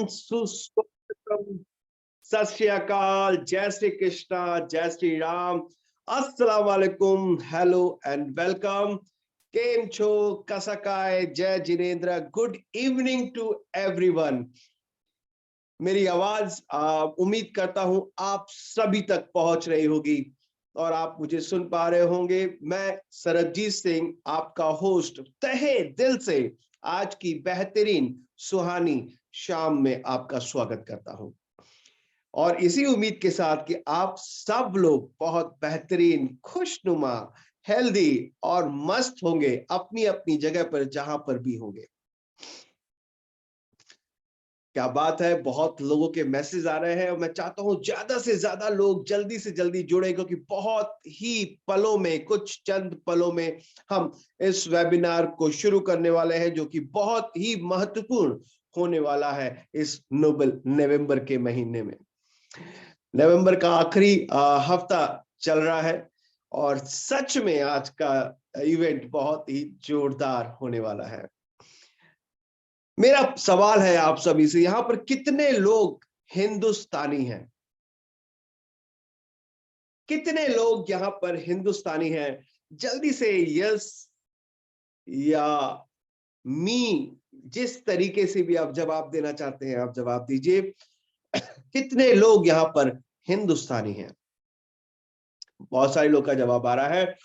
सुस्वागतम, सत श्री अकाल, जय श्री कृष्णा, जय श्री राम, अस्सलाम वालेकुम, हेलो एंड वेलकम। केम छो, कसकाय, जय Jinendra, good evening to everyone. मेरी आवाज उम्मीद करता हूं आप सभी तक पहुंच रही होगी और आप मुझे सुन पा रहे होंगे। मैं सरबजीत सिंह, आपका होस्ट, तहे दिल से आज की बेहतरीन सुहानी शाम में आपका स्वागत करता हूं और इसी उम्मीद के साथ कि आप सब लोग बहुत बेहतरीन, खुशनुमा, हेल्दी और मस्त होंगे अपनी अपनी जगह पर जहां पर भी होंगे। क्या बात है, बहुत लोगों के मैसेज आ रहे हैं और मैं चाहता हूं ज्यादा से ज्यादा लोग जल्दी से जल्दी जुड़े, क्योंकि बहुत ही पलों में, कुछ चंद पलों में हम इस वेबिनार को शुरू करने वाले हैं, जो कि बहुत ही महत्वपूर्ण होने वाला है इस नोबेल नवंबर के महीने में। नवंबर का आखिरी हफ्ता चल रहा है और सच में आज का इवेंट बहुत ही जोरदार होने वाला है। मेरा सवाल है आप सभी से, यहां पर कितने लोग हिंदुस्तानी हैं? कितने लोग यहां पर हिंदुस्तानी हैं? जल्दी से यस या मी, जिस तरीके से भी आप जवाब देना चाहते हैं आप जवाब दीजिए। कितने लोग यहां पर हिंदुस्तानी हैं? बहुत सारे लोग का जवाब आ रहा है।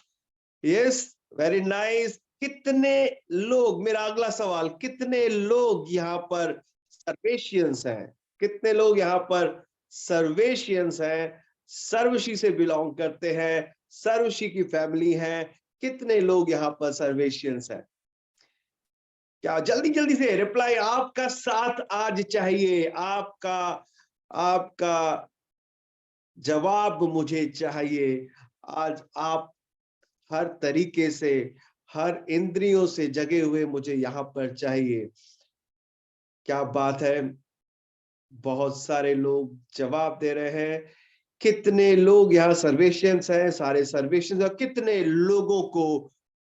Yes, very nice. कितने लोग, मेरा अगला सवाल, कितने लोग यहाँ पर सर्वेशियंस हैं? कितने लोग यहाँ पर सर्वेशियंस हैं, सर्वशी से बिलोंग करते हैं, सर्वशी की फैमिली है? कितने लोग यहाँ पर सर्वेशियंस हैं? क्या जल्दी जल्दी से रिप्लाई, आपका साथ आज चाहिए, आपका आपका जवाब मुझे चाहिए। आज आप हर तरीके से, हर इंद्रियों से जगे हुए मुझे यहां पर चाहिए। क्या बात है, बहुत सारे लोग जवाब दे रहे हैं। कितने लोग यहाँ सर्वेशंस हैं? सारे सर्वेशंस। और कितने लोगों को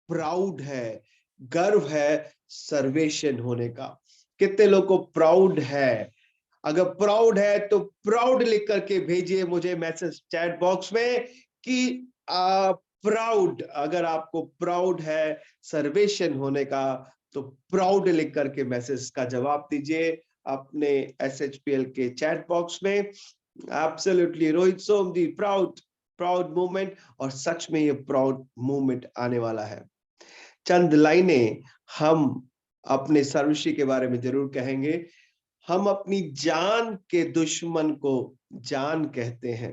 प्राउड है, गर्व है सर्वेशन होने का? कितने लोग को प्राउड है? अगर प्राउड है तो प्राउड लिख करके भेजिए मुझे मैसेज चैट बॉक्स में कि प्राउड। अगर आपको प्राउड है सर्वेशन होने का तो प्राउड लिख करके मैसेज का जवाब दीजिए अपने SHPL के चैट बॉक्स में। एब्सोल्युटली रोहित सोम जी, प्राउड, प्राउड मूवमेंट। और सच में ये प्राउड मूवमेंट आने वाला है। चंद लाइनें हम अपने सर्वश्री के बारे में जरूर कहेंगे। हम अपनी जान के दुश्मन को जान कहते हैं,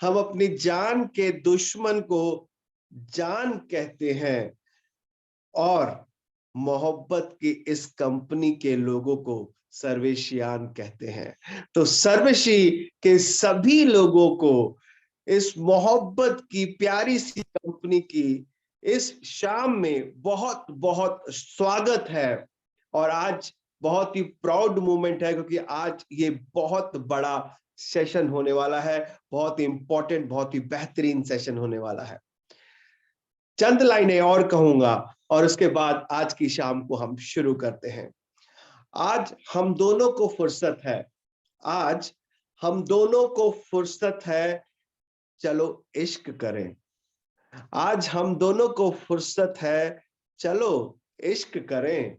हम अपनी जान के दुश्मन को जान कहते हैं और मोहब्बत की इस कंपनी के लोगों को सर्वेशियान कहते हैं। तो सर्वशी के सभी लोगों को इस मोहब्बत की प्यारी सी कंपनी की इस शाम में बहुत बहुत स्वागत है। और आज बहुत ही प्राउड मोमेंट है, क्योंकि आज ये बहुत बड़ा सेशन होने वाला है, बहुत ही इंपॉर्टेंट, बहुत ही बेहतरीन सेशन होने वाला है। चंद लाइनें और कहूंगा और उसके बाद आज की शाम को हम शुरू करते हैं। आज हम दोनों को फुर्सत है, आज हम दोनों को फुर्सत है, चलो इश्क करें। आज हम दोनों को फुर्सत है, चलो इश्क करें।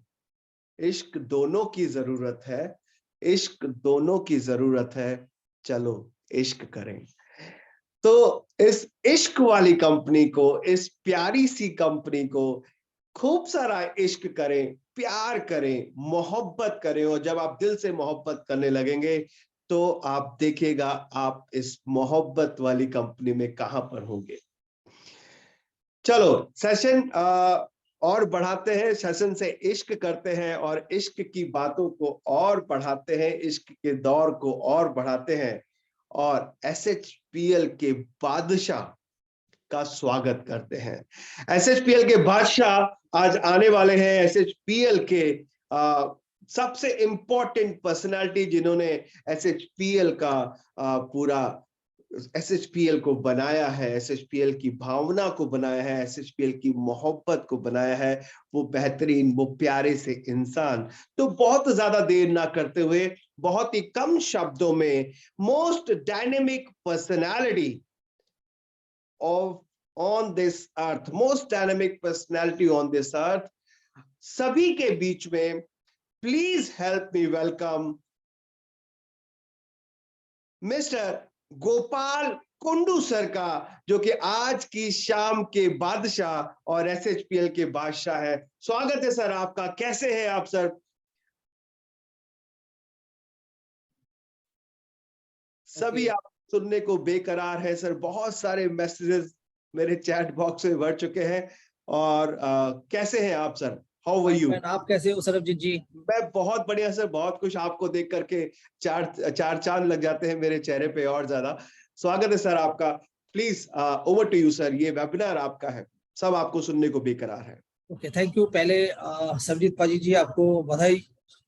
इश्क दोनों की जरूरत है, इश्क दोनों की जरूरत है, चलो इश्क करें। तो इस इश्क वाली कंपनी को, इस प्यारी सी कंपनी को खूब सारा इश्क करें, प्यार करें, मोहब्बत करें। और जब आप दिल से मोहब्बत करने लगेंगे तो आप देखिएगा आप इस मोहब्बत वाली कंपनी में कहां पर होंगे। चलो सेशन और बढ़ाते हैं, सेशन से इश्क करते हैं और इश्क की बातों को और बढ़ाते हैं, इश्क के दौर को और बढ़ाते हैं और SHPL के बादशाह का स्वागत करते हैं। SHPL के बादशाह आज आने वाले हैं। SHPL के सबसे इंपॉर्टेंट पर्सनालिटी, जिन्होंने SHPL का पूरा एसएचपीएल को बनाया है, एसएचपीएल की भावना को बनाया है, एसएचपीएल की मोहब्बत को बनाया है, वो बेहतरीन, वो प्यारे से इंसान। तो बहुत ज्यादा देर ना करते हुए, बहुत ही कम शब्दों में, most dynamic personality of on this earth, most dynamic personality on this earth, सभी के बीच में please help me welcome mister Gopal Kundu sir का, जो कि आज की शाम के बादशाह और एसएचपीएल के बादशाह है। स्वागत है सर आपका, कैसे हैं आप सर? सभी आप सुनने को बेकरार है सर, बहुत सारे मैसेजेस मेरे चैट बॉक्स में भर चुके हैं। और कैसे हैं आप सर? How are you? आप कैसे हो सरबजीत जी? मैं बहुत बढ़िया सर, बहुत कुछ। आपको देख करके चार चार चांद लग जाते हैं मेरे चेहरे पे और ज्यादा। स्वागत है सर आपका। Please over to you sir, ये वेबिनार आपका है, सब आपको सुनने को बेकरार है। Okay, thank you. पहले सरबजीत पाजी जी, आपको बधाई।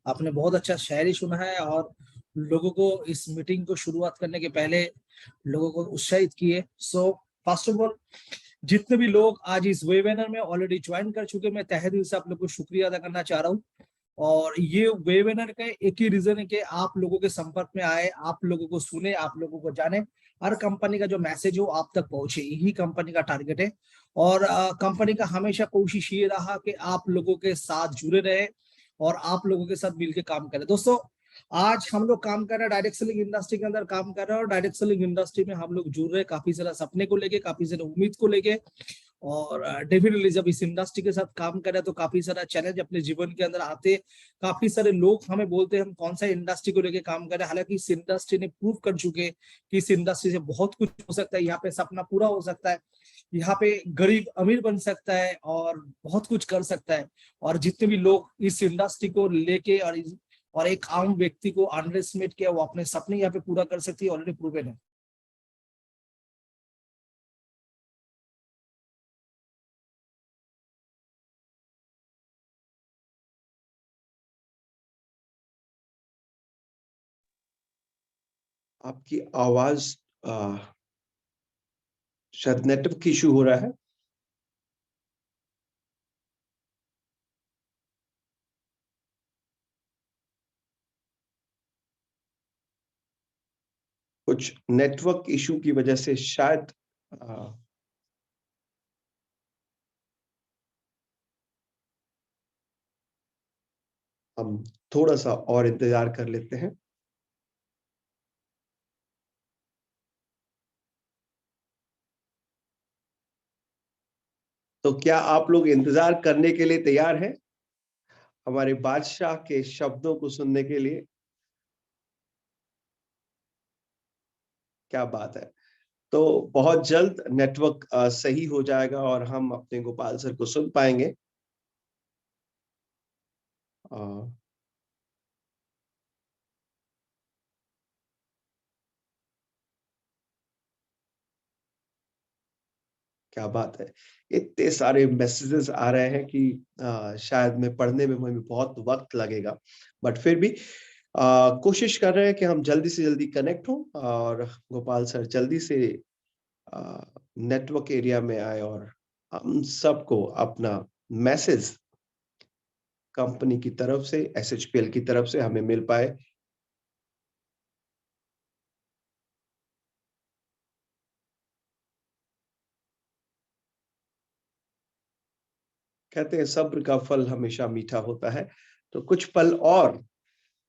आपने बहुत अच्छा शायरी सुना है और लोगों को इस मीटिंग को शुरुआत करने के पहले लोगों को उत्साहित किए। सो फर्स्ट ऑफ ऑल, जितने भी लोग आज इस वेबिनार में ऑलरेडी ज्वाइन कर चुके, मैं तहे दिल से आप लोग को शुक्रिया अदा करना चाह रहा हूँ। और ये वेबिनार का एक ही रीजन है कि आप लोगों के संपर्क में आए, आप लोगों को सुने, आप लोगों को जाने, हर कंपनी का जो मैसेज हो आप तक पहुंचे, यही कंपनी का टारगेट है। और कंपनी का हमेशा कोशिश ये रहा कि आप लोगों के साथ जुड़े रहे और आप लोगों के साथ मिलकर काम करें। दोस्तों, आज हम लोग काम कर रहे हैं, डायरेक्ट सेलिंग इंडस्ट्री के अंदर काम कर रहे हैं, और डायरेक्ट सेलिंग इंडस्ट्री में हम लोग जुड़ रहे हैं काफी सारा सपने को लेके, काफी सारे उम्मीद को लेके। और डेफिनेटली जब इस इंडस्ट्री के साथ काम करें तो काफी सारा चैलेंज अपने जीवन के अंदर आते। काफी सारे लोग हमें बोलते हैं हम कौन सा इंडस्ट्री को लेके काम कर रहे हैं, हालांकि इस इंडस्ट्री ने प्रूव कर चुके कि इस इंडस्ट्री से बहुत कुछ हो सकता है। यहाँ पे सपना पूरा हो सकता है, यहाँ पे गरीब अमीर बन सकता है और बहुत कुछ कर सकता है। और जितने भी लोग इस इंडस्ट्री को लेके और एक आम व्यक्ति को अंडर एस्टिमेट किया, वो अपने सपने यहाँ पे पूरा कर सकती है, ऑलरेडी प्रूवन है। आपकी आवाज शायद नेटवर्क इशू हो रहा है। कुछ नेटवर्क इशू की वजह से शायद हम थोड़ा सा और इंतजार कर लेते हैं। तो क्या आप लोग इंतजार करने के लिए तैयार हैं हमारे बादशाह के शब्दों को सुनने के लिए? क्या बात है। तो बहुत जल्द नेटवर्क सही हो जाएगा और हम अपने गोपाल सर को सुन पाएंगे। अ, क्या बात है। इतने सारे मैसेजेस आ रहे हैं कि शायद मैं पढ़ने में मुझे बहुत वक्त लगेगा, बट फिर भी कोशिश कर रहे हैं कि हम जल्दी से जल्दी कनेक्ट हों और गोपाल सर जल्दी से नेटवर्क एरिया में आए और हम सबको अपना मैसेज कंपनी की तरफ से, एसएचपीएल की तरफ से हमें मिल पाए। कहते हैं सब्र का फल हमेशा मीठा होता है। तो कुछ पल और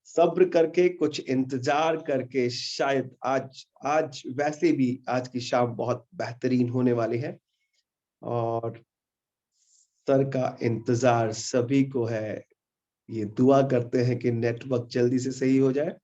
सब्र करके, कुछ इंतजार करके, शायद आज आज वैसे भी आज की शाम बहुत बेहतरीन होने वाली है। और सर का इंतजार सभी को है। ये दुआ करते हैं कि नेटवर्क जल्दी से सही हो जाए।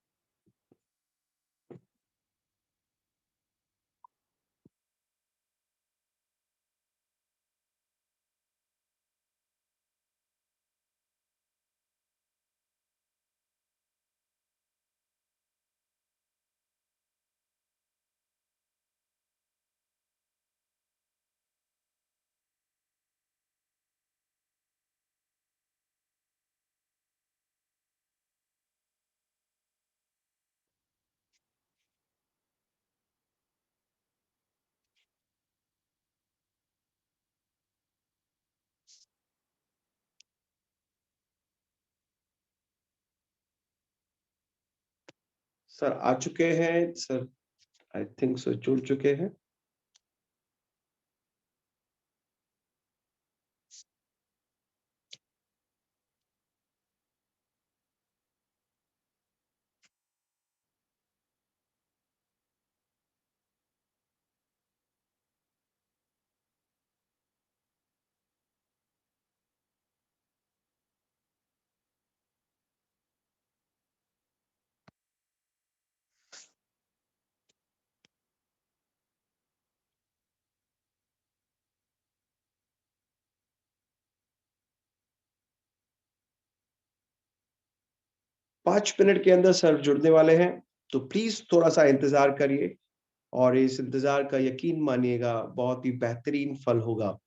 सर आ चुके हैं सर, आई थिंक सर जुड़ चुके हैं। पांच मिनट के अंदर सर जुड़ने वाले हैं, तो प्लीज थोड़ा सा इंतजार करिए और इस इंतजार का यकीन मानिएगा बहुत ही बेहतरीन फल होगा।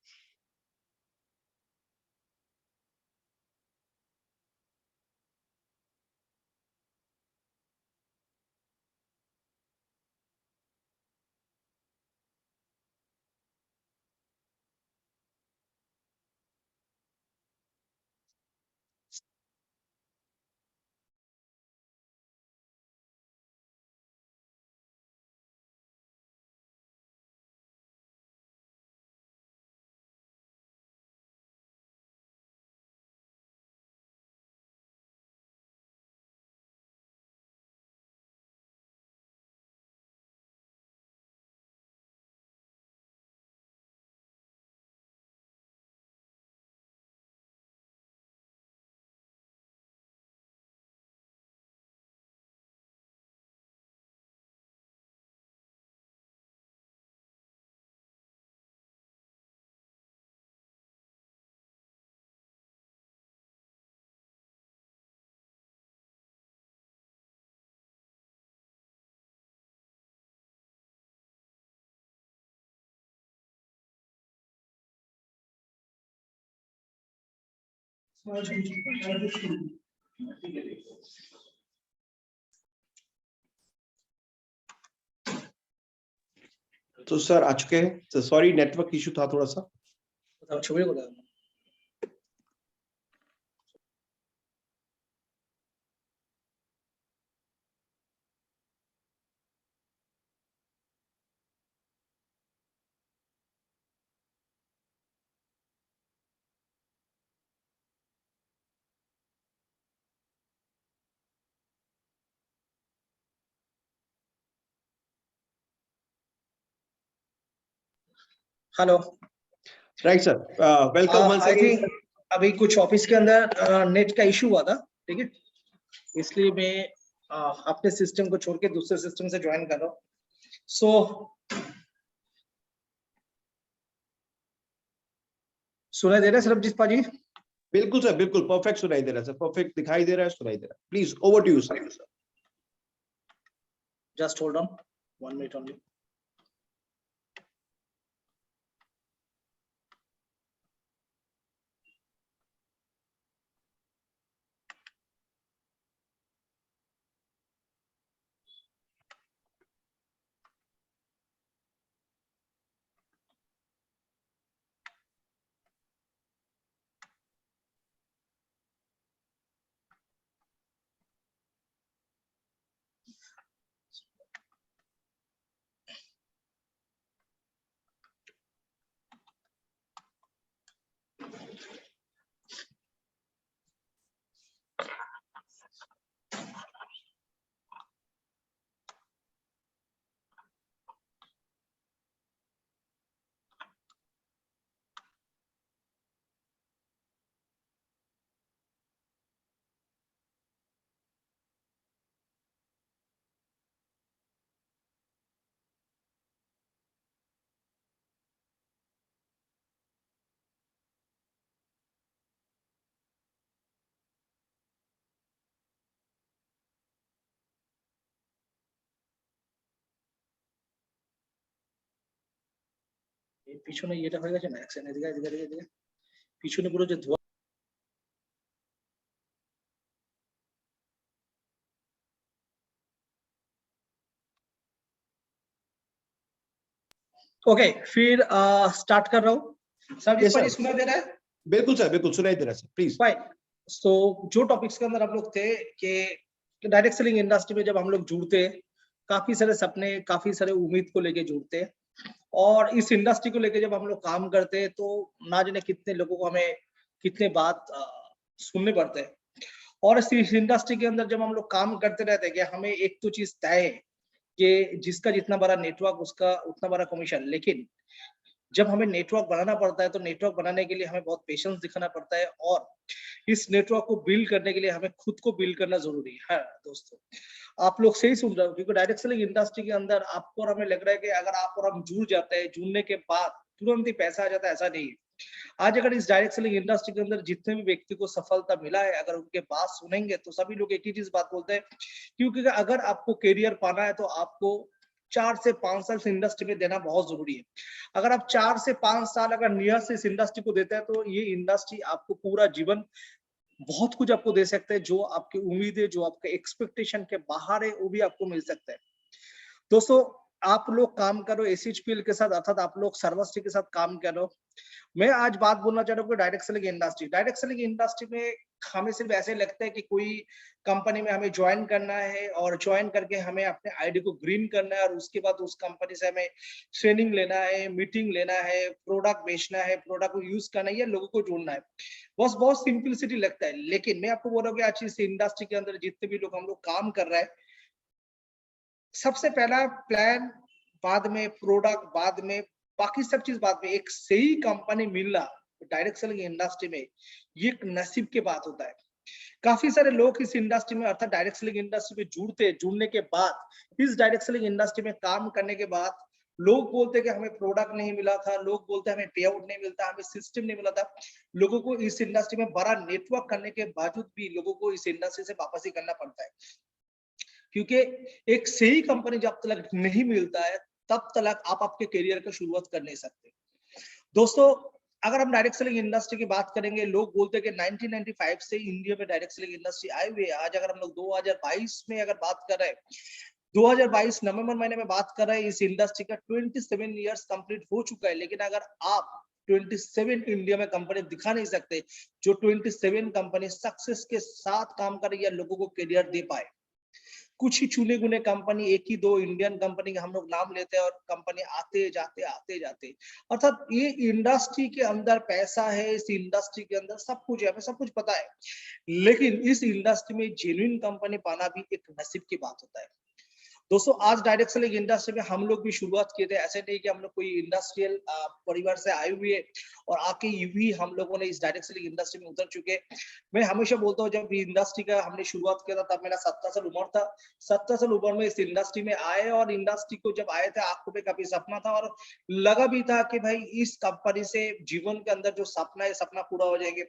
तो सर आ चुके हैं। तो सॉरी नेटवर्क इशू था थोड़ा सा। ছবি কোথায়? Hello right sir, welcome once I again. Think अभी कुछ ऑफिस के अंदर नेट का इशू हुआ था, ठीक है, इसलिए मैं अपने सिस्टम को छोड़ के दूसरे सिस्टम से ज्वाइन कर रहा हूँ। सो सुनाई दे रहा है सरबजीत पाजी? बिल्कुल सर, बिल्कुल परफेक्ट सुनाई दे रहा है सर, परफेक्ट दिखाई दे रहा है, सुनाई दे रहा है। Please over to you sir. Just hold on 1 minute only. পিছনে এটা হয়ে গেছে না, অ্যাকশন এদিকে এদিকে এদিকে পিছনে পুরো যে ধোয়া। ओके फिर स्टार्ट कर रहा हूँ। सरबजीत Yes, पाजी sir. सुनाई दे रहा है? बिल्कुल सर, बिल्कुल सुनाई दे रहा है सर, प्लीज। फाइन। सो जो टॉपिक्स के अंदर आप लोग थे कि डायरेक्ट सेलिंग इंडस्ट्री में जब हम लोग जुड़ते हैं, काफी सारे सपने, काफी सारे उम्मीद को लेके जुड़ते हैं और इस इंडस्ट्री को लेके जब हम लोग काम करते हैं तो ना जाने कितने लोगों को हमें कितने बात सुनने पड़ते हैं। और इस इंडस्ट्री के अंदर जब हम लोग काम करते रहते हैं कि हमें एक तो चीज तय है कि जिसका जितना बड़ा नेटवर्क उसका उतना बड़ा कमीशन। लेकिन जब हमें नेटवर्क बनाना पड़ता है तो नेटवर्क बनाने के लिए हमें बहुत पेशेंस दिखाना पड़ता है और इस नेटवर्क को बिल्ड करने के लिए हमें खुद को बिल्ड करना जरूरी है। दोस्तों, आप लोग सही सुन रहे हो, क्योंकि डायरेक्ट सेलिंग इंडस्ट्री के अंदर आपको और हमें लग रहा है कि अगर आप और हम जुड़ जाते हैं, जुड़ने के बाद तुरंत ही पैसा आ जाता है, ऐसा नहीं है। आज अगर इस डायरेक्ट सेलिंग इंडस्ट्री के अंदर जितने भी व्यक्ति को सफलता मिला है, अगर उनके बात सुनेंगे तो सभी लोग एक ही चीज बात बोलते हैं, क्योंकि अगर आपको करियर पाना है तो आपको 4 से 5 साल इस इंडस्ट्री में देना बहुत जरूरी है। अगर आप 4 से 5 साल अगर नियर से इस इंडस्ट्री को देते हैं तो ये इंडस्ट्री आपको पूरा जीवन बहुत कुछ आपको दे सकते हैं, जो आपकी उम्मीदें, जो आपके एक्सपेक्टेशन के बाहर है, वो भी आपको मिल सकता है। दोस्तों, आप लोग काम करो एसएचपीएल के साथ, अर्थात आप लोग सर्वश्री के साथ काम करो। मैं आज बात बोलना चाह रहा हूँ direct selling industry. Direct selling industry में हमें सिर्फ ऐसे लगता है कि कोई कंपनी में हमें ज्वाइन करना है और ज्वाइन करके हमें अपने आईडी को ग्रीन करना है और उसके बाद उस कंपनी से हमें ट्रेनिंग लेना है, मीटिंग लेना है, प्रोडक्ट बेचना है, प्रोडक्ट को यूज करना है या लोगों को जोड़ना है। बस बहुत सिंपलिसिटी लगता है। लेकिन मैं आपको बोल रहा हूँ कि आज इस इंडस्ट्री के अंदर जितने भी लोग हम लोग काम कर रहे हैं, सबसे पहला प्लान, बाद में प्रोडक्ट, बाद में बाकी सब चीज बाद में। एक सही कंपनी मिलना डायरेक्ट सेलिंग इंडस्ट्री में ये एक नसीब के बात होता है। काफी सारे लोग इस इंडस्ट्री में अर्थात डायरेक्ट सेलिंग इंडस्ट्री में जुड़ने के बाद, इस डायरेक्ट सेलिंग इंडस्ट्री में काम करने के बाद लोग बोलते कि हमें प्रोडक्ट नहीं मिला था, लोग बोलते हमें पे आउट नहीं मिलता, हमें सिस्टम नहीं मिला था। लोगों को इस इंडस्ट्री में बड़ा नेटवर्क करने के बावजूद भी लोगों को इस इंडस्ट्री से वापस ही करना पड़ता है, क्योंकि एक सही कंपनी जब तक नहीं मिलता है तब तक आप आपके करियर का शुरुआत कर नहीं सकते। दोस्तों, अगर हम डायरेक्ट सेलिंग इंडस्ट्री की बात करेंगे, लोग बोलते हैं कि 1995 से इंडिया में डायरेक्ट सेलिंग इंडस्ट्री आई हुई है। आज अगर हम लोग 2022 में अगर बात कर रहे हैं, 2022 नवंबर महीने में बात कर रहे हैं, इस इंडस्ट्री का 27 इयर्स कंप्लीट हो चुका है। लेकिन अगर आप 27 इंडिया में कंपनी दिखा नहीं सकते जो 27 कंपनी सक्सेस के साथ काम करे या लोगों को करियर दे पाए। कुछ ही चुने गुने कंपनी, एक ही दो इंडियन कंपनी के हम लोग नाम लेते हैं और कंपनी आते जाते। अर्थात ये इंडस्ट्री के अंदर पैसा है, इस इंडस्ट्री के अंदर सब कुछ है, हमें सब कुछ पता है। लेकिन इस इंडस्ट्री में जेन्युइन कंपनी पाना भी एक नसीब की बात होता है। दोस्तों, आज डायरेक्ट सेलिंग इंडस्ट्री में हम लोग भी शुरुआत किए थे। ऐसे नहीं कि हम लोग कोई इंडस्ट्रियल परिवार से आए हुए और आके भी हम लोगों ने इस डायरेक्ट सेलिंग इंडस्ट्री में उतर चुके। मैं हमेशा बोलता हूँ, जब इंडस्ट्री का हमने शुरुआत किया था तब मेरा 17 साल उम्र था। 17 साल उम्र में इस इंडस्ट्री में आए और इंडस्ट्री को जब आए थे, आंखों पे काफी सपना था और लगा भी था कि भाई इस कंपनी से जीवन के अंदर जो सपना है, सपना पूरा हो जाएंगे।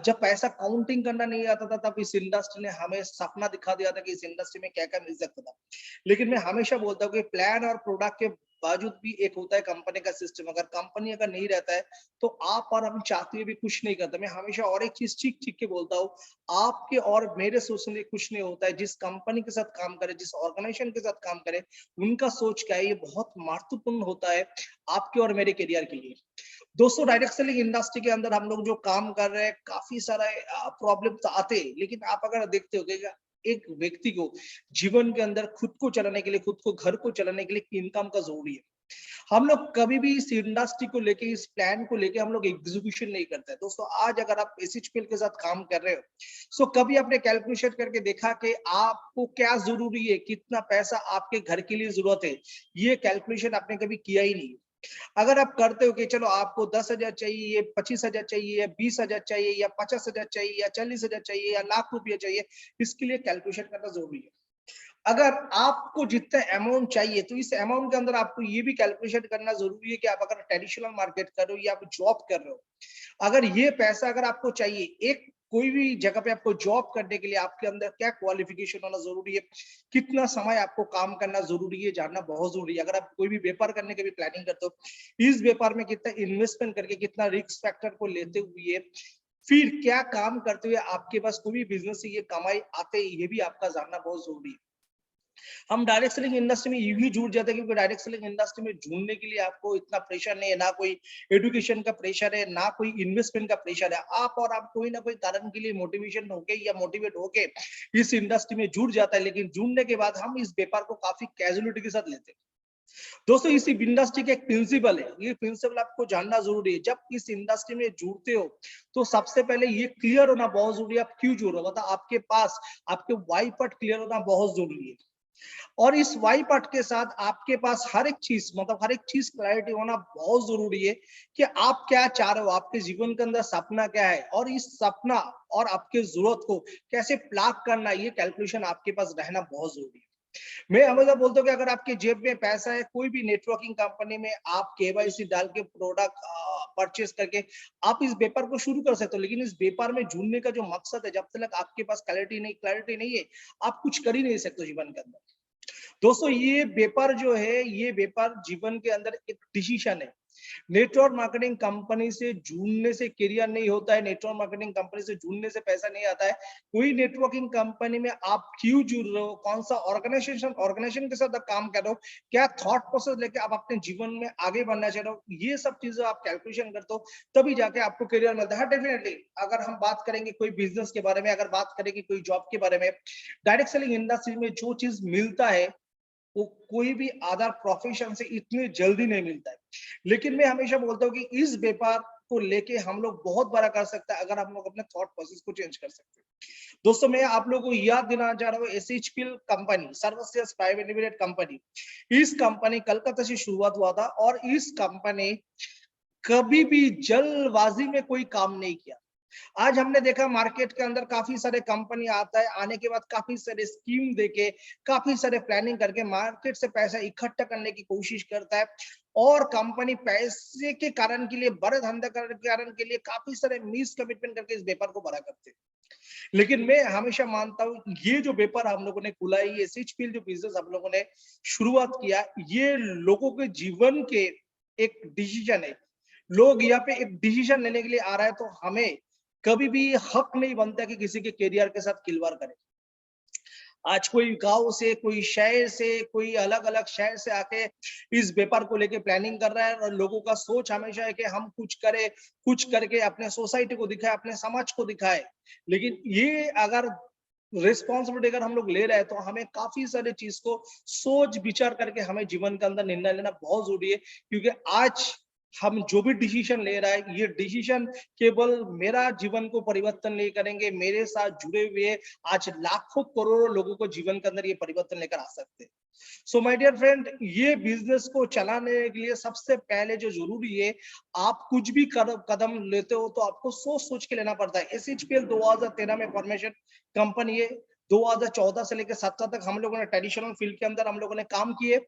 जब पैसा काउंटिंग करना नहीं आता था तब इस इंडस्ट्री ने हमें सपना दिखा दिया था कि इस इंडस्ट्री में क्या क्या मिल सकता था। लेकिन मैं हमेशा बोलता हूँ कि प्लान और प्रोडक्ट के बावजूद भी एक होता है कंपनी का सिस्टम। अगर कंपनी अगर नहीं रहता है तो आप और हम चाहते हुए भी कुछ नहीं करते। मैं हमेशा और एक चीज ठीक ठीक के बोलता हूँ, आपके और मेरे सोचने कुछ नहीं होता है। जिस कंपनी के साथ काम करे, जिस ऑर्गेनाइजेशन के साथ काम करे, उनका सोच क्या है, ये बहुत महत्वपूर्ण होता है आपके और मेरे करियर के लिए। दोस्तों, डायरेक्ट सेलिंग इंडस्ट्री के अंदर हम लोग जो काम कर रहे हैं, काफी सारे प्रॉब्लम तो आते हैं। लेकिन आप अगर देखते हो एक व्यक्ति को जीवन के अंदर खुद को चलाने के लिए, खुद को घर को चलाने के लिए इनकम का जरूरी है। हम लोग कभी भी इस इंडस्ट्री को लेके, इस प्लान को लेके हम लोग एग्जीक्यूशन नहीं करते। दोस्तों, आज अगर आप एसएचपीएल के साथ काम कर रहे हो, सो कभी आपने कैलकुलेशन करके देखा कि आपको क्या जरूरी है, कितना पैसा आपके घर के लिए जरूरत है? ये कैलकुलेशन आपने कभी किया ही नहीं। अगर आप करते हो कि चलो आपको 10,000 चाहिए, 25,000 चाहिए या 20,000 चाहिए या 50,000 चाहिए या 40,000 चाहिए या लाख रुपया चाहिए, इसके लिए कैलकुलेशन करना जरूरी है। अगर आपको जितना अमाउंट चाहिए तो इस अमाउंट के अंदर आपको ये भी कैलकुलेशन करना जरूरी है कि आप अगर ट्रेडिशनल मार्केट कर रहे हो या आप जॉब कर रहे हो, अगर ये पैसा अगर आपको चाहिए, एक कोई भी जगह पे आपको जॉब करने के लिए आपके अंदर क्या क्वालिफिकेशन होना जरूरी है, कितना समय आपको काम करना जरूरी है, जानना बहुत जरूरी है। अगर आप कोई भी व्यापार करने की भी प्लानिंग करते हो, इस व्यापार में कितना इन्वेस्टमेंट करके, कितना रिस्क फैक्टर को लेते हुए फिर क्या काम करते हुए आपके पास कोई भी बिजनेस से ये कमाई आते, ये भी आपका जानना बहुत जरूरी है। हम डायरेक्ट सेलिंग इंडस्ट्री में यूं ही जुड़ जाते हैं क्योंकि डायरेक्ट सेलिंग इंडस्ट्री में जुड़ने के लिए आपको इतना प्रेशर नहीं है, ना कोई एजुकेशन का प्रेशर है, ना कोई इन्वेस्टमेंट का प्रेशर है। आप कोई ना कोई कारण के लिए मोटिवेशन होके या मोटिवेट होके इस इंडस्ट्री में जुड़ जाता है, लेकिन जुड़ने के बाद हम इस व्यापार को काफी कैजुअलिटी के साथ लेते हैं। दोस्तों, इस इंडस्ट्री का एक प्रिंसिपल है, ये प्रिंसिपल आपको जानना जरूरी है। जब इस इंडस्ट्री में जुड़ते हो तो सबसे पहले ये क्लियर होना बहुत जरूरी है, आप क्यों जुड़ रहे हो, मतलब आपके पास आपके वाई पार्ट क्लियर होना बहुत जरूरी है। और इस वाई पार्ट के साथ आपके पास हर एक चीज, मतलब हर एक चीज क्लैरिटी होना बहुत जरूरी है कि आप क्या चाह रहे हो, आपके जीवन के अंदर सपना क्या है, और इस सपना और आपके जरूरत को कैसे प्लाग करना, ये कैलकुलेशन आपके पास रहना बहुत जरूरी है। मैं हमेशा बोलता हूँ कि अगर आपके जेब में पैसा है, कोई भी नेटवर्किंग कंपनी में आप केवाईसी डाल के प्रोडक्ट परचेस करके आप इस व्यापार को शुरू कर सकते हो, लेकिन इस व्यापार में जुड़ने का जो मकसद है, जब तक आपके पास क्लैरिटी नहीं है, आप कुछ कर ही नहीं सकते जीवन के अंदर। दोस्तों, ये व्यापार जो है, ये व्यापार जीवन के अंदर एक डिसीजन है। नेटवर्क मार्केटिंग कंपनी से जुड़ने से करियर नहीं होता है, नेटवर्क मार्केटिंग कंपनी से जुड़ने से पैसा नहीं आता है। कोई नेटवर्किंग कंपनी में आप क्यों जुड़ रहे हो, कौन सा ऑर्गेनाइजेशन के साथ आप काम कर रहे हो, क्या थॉट प्रोसेस लेके आप अपने जीवन में आगे बढ़ना चाह रहे हो, ये सब चीजें आप कैलकुलेशन करते हो, तभी जाके आपको करियर मिलता है। डेफिनेटली अगर हम बात करेंगे कोई बिजनेस के बारे में, अगर बात करेंगे कोई जॉब के बारे में, डायरेक्ट सेलिंग इंडस्ट्री में जो चीज मिलता है वो कोई भी अदर प्रोफेशन से इतनी जल्दी नहीं मिलता है। लेकिन मैं हमेशा बोलता हूँ कि इस व्यापार को लेके हम लोग बहुत बड़ा कर सकते हैं अगर हम लोग अपने थॉट प्रोसेस को चेंज कर सकते हैं। दोस्तों, मैं आप लोगों को याद दिलाना चाह रहा हूँ, SHPL company, services private limited company, इस कंपनी कलकत्ता से शुरुआत हुआ था और इस कंपनी कभी भी जल्दबाजी में कोई काम नहीं किया। आज हमने देखा मार्केट के अंदर काफी सारे कंपनी आता है, आने के बाद काफी सारे स्कीम देके, काफी सारे प्लानिंग करके मार्केट से पैसा इकट्ठा करने की कोशिश करता है, और कंपनी पैसे के कारण के लिए, बड़े धंधे के कारण के लिए काफी सारे मिस कमिटमेंट करके इस व्यापार को बड़ा करते हैं। लेकिन मैं हमेशा मानता हूँ ये जो व्यापार हम लोगों ने खुला है, ये एसएचपीएल जो बिजनेस हम लोगों ने शुरुआत किया, ये लोगों के जीवन के एक डिसीजन है। लोग यहाँ पे एक डिसीजन लेने के लिए आ रहा है, तो हमें कभी भी हक नहीं बनता कि किसी के करियर के साथ खिलवाड़ करें। आज कोई गांव से, कोई शहर से, कोई अलग अलग शहर से आके इस व्यापार को लेके प्लानिंग कर रहा है, और लोगों का सोच हमेशा है कि हम कुछ करें, कुछ करके अपने सोसाइटी को दिखाए, अपने समाज को दिखाए। लेकिन ये अगर रिस्पॉन्सिबिलिटी अगर हम लोग ले रहे हैं, तो हमें काफी सारे चीज को सोच विचार करके हमें जीवन के अंदर निर्णय लेना बहुत जरूरी है। क्योंकि आज हम जो भी डिसीजन ले रहा है, ये डिसीजन केवल मेरा जीवन को परिवर्तन नहीं करेंगे, मेरे साथ जुड़े हुए आज लाखों करोड़ों लोगों को जीवन के अंदर ये परिवर्तन लेकर आ सकते हैं। सो माय डियर फ्रेंड, ये बिजनेस को चलाने के लिए सबसे पहले जो जरूरी है, आप कुछ भी कदम लेते हो तो आपको सोच सोच के लेना पड़ता है। एसएचपीएल 2013 में फॉर्मेशन कंपनी है। 2014 से लेकर 17 तक हम लोगों ने ट्रेडिशनल फील्ड के अंदर हम लोगों ने काम किए,